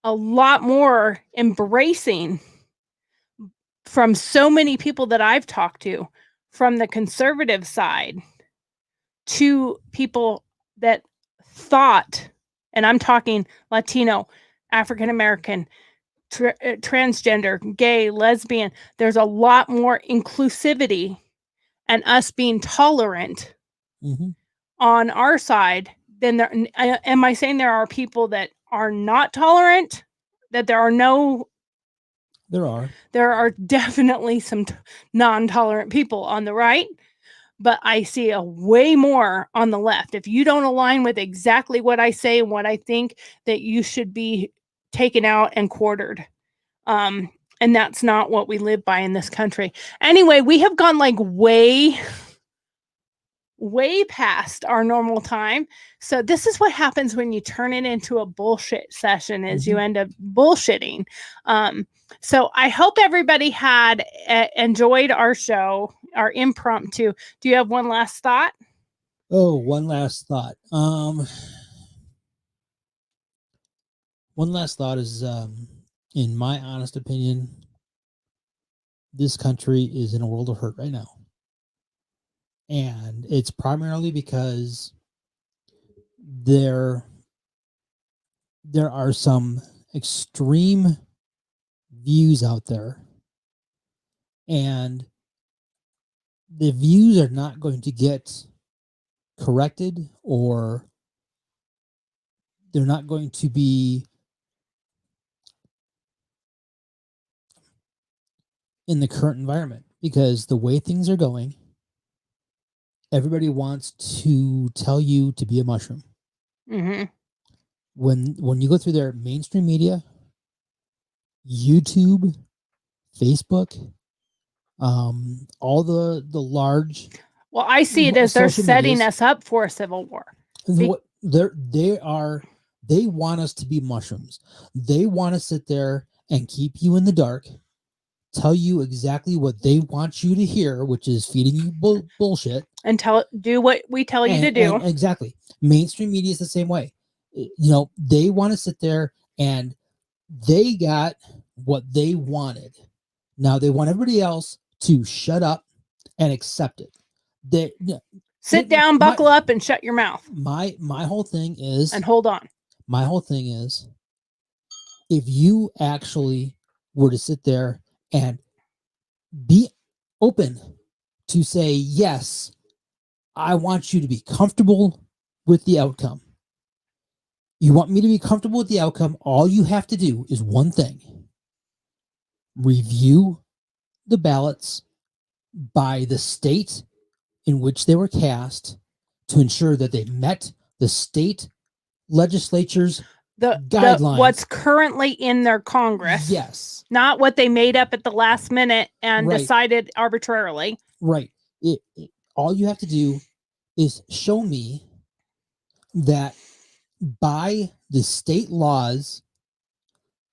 a lot more embracing from so many people that I've talked to from the conservative side to people that thought, and I'm talking Latino, African American, transgender, gay, lesbian, there's a lot more inclusivity and us being tolerant on our side than there. Am I saying there are people that are not tolerant? That there are no. There are definitely some non-tolerant people on the right, but I see a way more on the left. If you don't align with exactly what I say and what I think, that you should be taken out and quartered. And that's not what we live by in this country. Anyway, we have gone like way past our normal time. So this is what happens when you turn it into a bullshit session, is you end up bullshitting. So I hope everybody had enjoyed our show, our impromptu. Do you have one last thought? Oh, one last thought. One last thought is, in my honest opinion, this country is in a world of hurt right now. And it's primarily because there are some extreme views out there, and the views are not going to get corrected, or they're not going to be in the current environment, because the way things are going, everybody wants to tell you to be a mushroom. When you go through their mainstream media, YouTube, Facebook, all the large. Well, I see it as they're setting medias, us up for a civil war. They want us to be mushrooms. They want to sit there and keep you in the dark, tell you exactly what they want you to hear, which is feeding you bullshit, and do what we tell you to do. Exactly. Mainstream media is the same way. You know, they want to sit there, and they got what they wanted. Now they want everybody else to shut up and accept it. Sit down, buckle up, and shut your mouth. My whole thing is, and hold on. My whole thing is, if you actually were to sit there and be open to say, yes, I want you to be comfortable with the outcome. You want me to be comfortable with the outcome? All you have to do is one thing: review the ballots by the state in which they were cast to ensure that they met the state legislature's the guidelines. what's currently in their Congress. Yes. Not what they made up at the last minute and Right. decided arbitrarily. Right. All you have to do is show me that by the state laws,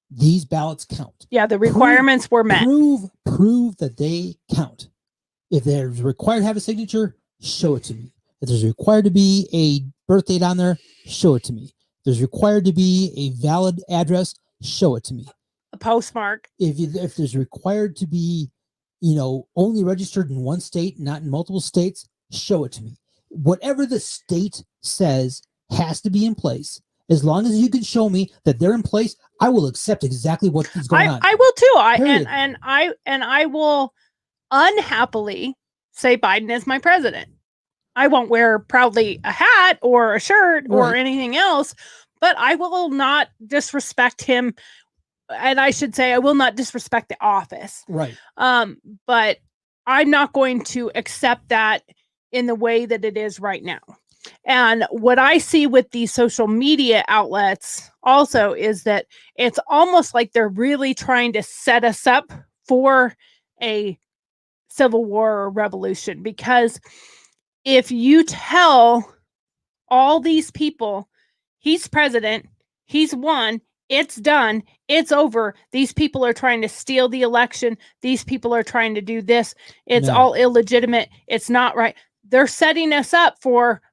these ballots count. Yeah, the requirements were met. Prove that they count. If there's required to have a signature, show it to me. If there's required to be a birth date on there, show it to me. If there's required to be a valid address, show it to me. A postmark. If there's required to be, only registered in one state, not in multiple states, show it to me. Whatever the state says has to be in place. As long as you can show me that they're in place, I will accept exactly what is going on. I will too. Period. I will unhappily say Biden is my president. I won't wear proudly a hat or a shirt or Right. anything else, but I will not disrespect him. And I should say I will not disrespect the office. Right. But I'm not going to accept that in the way that it is right now. And what I see with these social media outlets also is that it's almost like they're really trying to set us up for a civil war or revolution. Because if you tell all these people, he's president, he's won, it's done, it's over, these people are trying to steal the election, these people are trying to do this, it's all illegitimate, it's not right. They're setting us up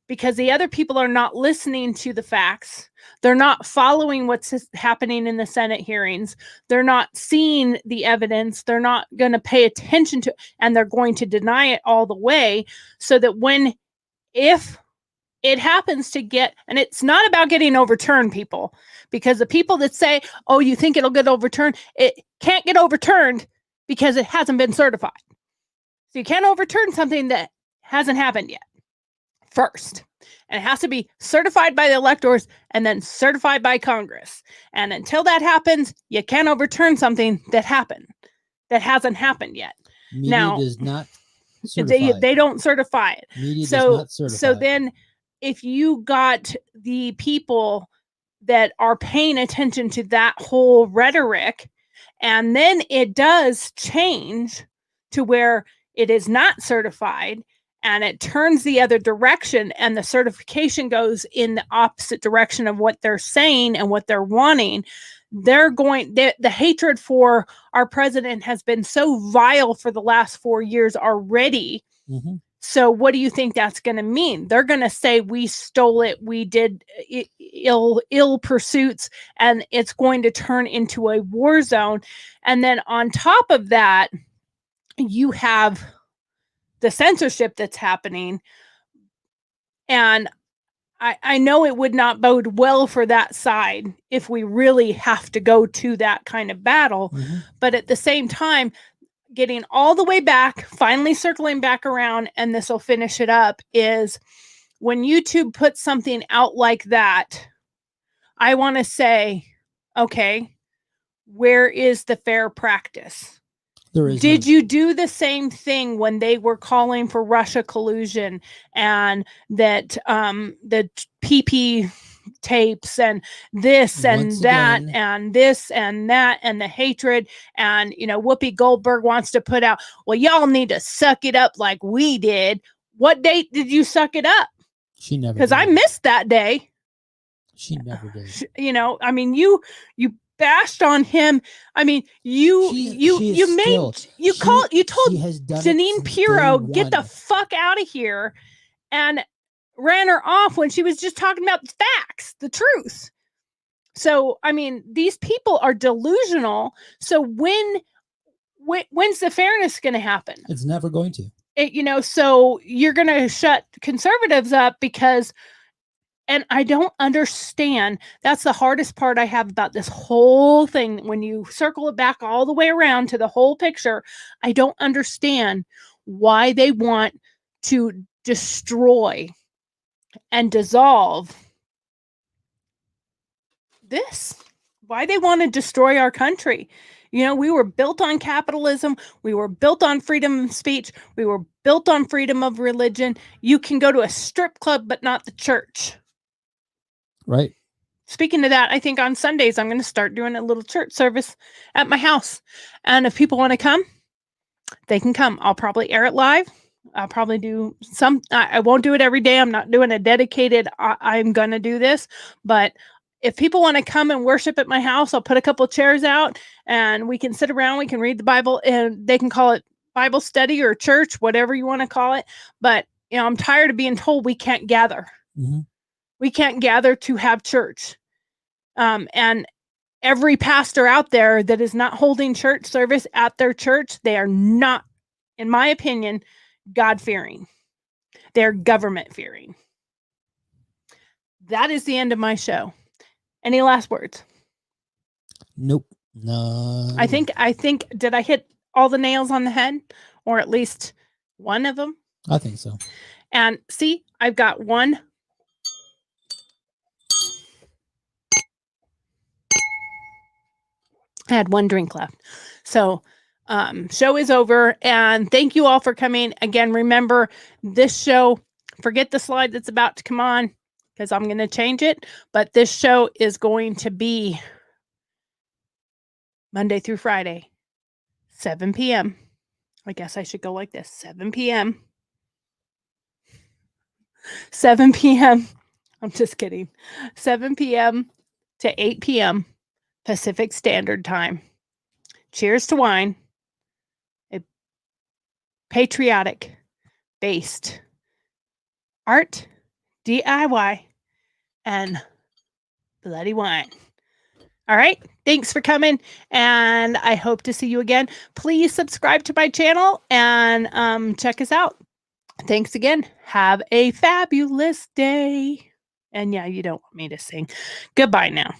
because the other people are not listening to the facts. They're not following what's happening in the Senate hearings. They're not seeing the evidence. They're not going to pay attention to, and they're going to deny it all the way, so that if it happens to get, and it's not about getting overturned, people, because the people that say, oh, you think it'll get overturned, it can't get overturned because it hasn't been certified. So you can't overturn something that hasn't happened yet first. And it has to be certified by the electors and then certified by Congress. And until that happens, you can't overturn something that hasn't happened yet. Media Now, does not certify. They don't certify it. Media does not certify. So then if you got the people that are paying attention to that whole rhetoric, and then it does change to where it is not certified and it turns the other direction and the certification goes in the opposite direction of what they're saying and what they're wanting, the hatred for our president has been so vile for the last 4 years already. Mm-hmm. So what do you think that's going to mean? They're going to say we stole it, we did ill pursuits, and it's going to turn into a war zone. And then on top of that, you have the censorship that's happening. And I know it would not bode well for that side if we really have to go to that kind of battle. Mm-hmm. But at the same time, getting all the way back, finally circling back around, and this will finish it up, is when YouTube puts something out like that, I want to say, okay, where is the fair practice? Did you do the same thing when they were calling for Russia collusion and that the PP tapes and this and that and this and that and the hatred, and Whoopi Goldberg wants to put out, well, y'all need to suck it up like we did. What date did you suck it up? She never, because I missed that day. She never did. I mean, you bashed on him. I mean, you told Janine Pirro, get the fuck out of here, and ran her off when she was just talking about the facts, the truth. So, I mean, these people are delusional. So when's the fairness going to happen? It's never going to. So you're going to shut conservatives up because, and I don't understand. That's the hardest part I have about this whole thing. When you circle it back all the way around to the whole picture, I don't understand why they want to destroy and dissolve this. Why they want to destroy our country. We were built on capitalism. We were built on freedom of speech. We were built on freedom of religion. You can go to a strip club, but not the church. Right. speaking of that, I think on Sundays I'm going to start doing a little church service at my house. And if people want to come, they can come. I'll probably air it live. I'll probably do some, I won't do it every day. I'm not doing a dedicated, I'm going to do this. But if people want to come and worship at my house, I'll put a couple chairs out and we can sit around, we can read the Bible, and they can call it Bible study or church, whatever you want to call it. But, you know, I'm tired of being told we can't gather. Mhm. We can't gather to have church. And every pastor out there that is not holding church service at their church, they are not, in my opinion, God-fearing. They're government-fearing. That is the end of my show. Any last words? Nope. No. I think, did I hit all the nails on the head? Or at least one of them? I think so. And see, I've got one. I had one drink left. So show is over. And thank you all for coming. Again, remember this show, forget the slide that's about to come on because I'm going to change it. But this show is going to be Monday through Friday, 7 p.m. I guess I should go like this, 7 p.m. 7 p.m. I'm just kidding. 7 p.m. to 8 p.m. Pacific Standard Time. Cheers to wine. A patriotic based art, DIY, and bloody wine. All right. Thanks for coming. And I hope to see you again. Please subscribe to my channel and check us out. Thanks again. Have a fabulous day. And yeah, you don't want me to sing. Goodbye now.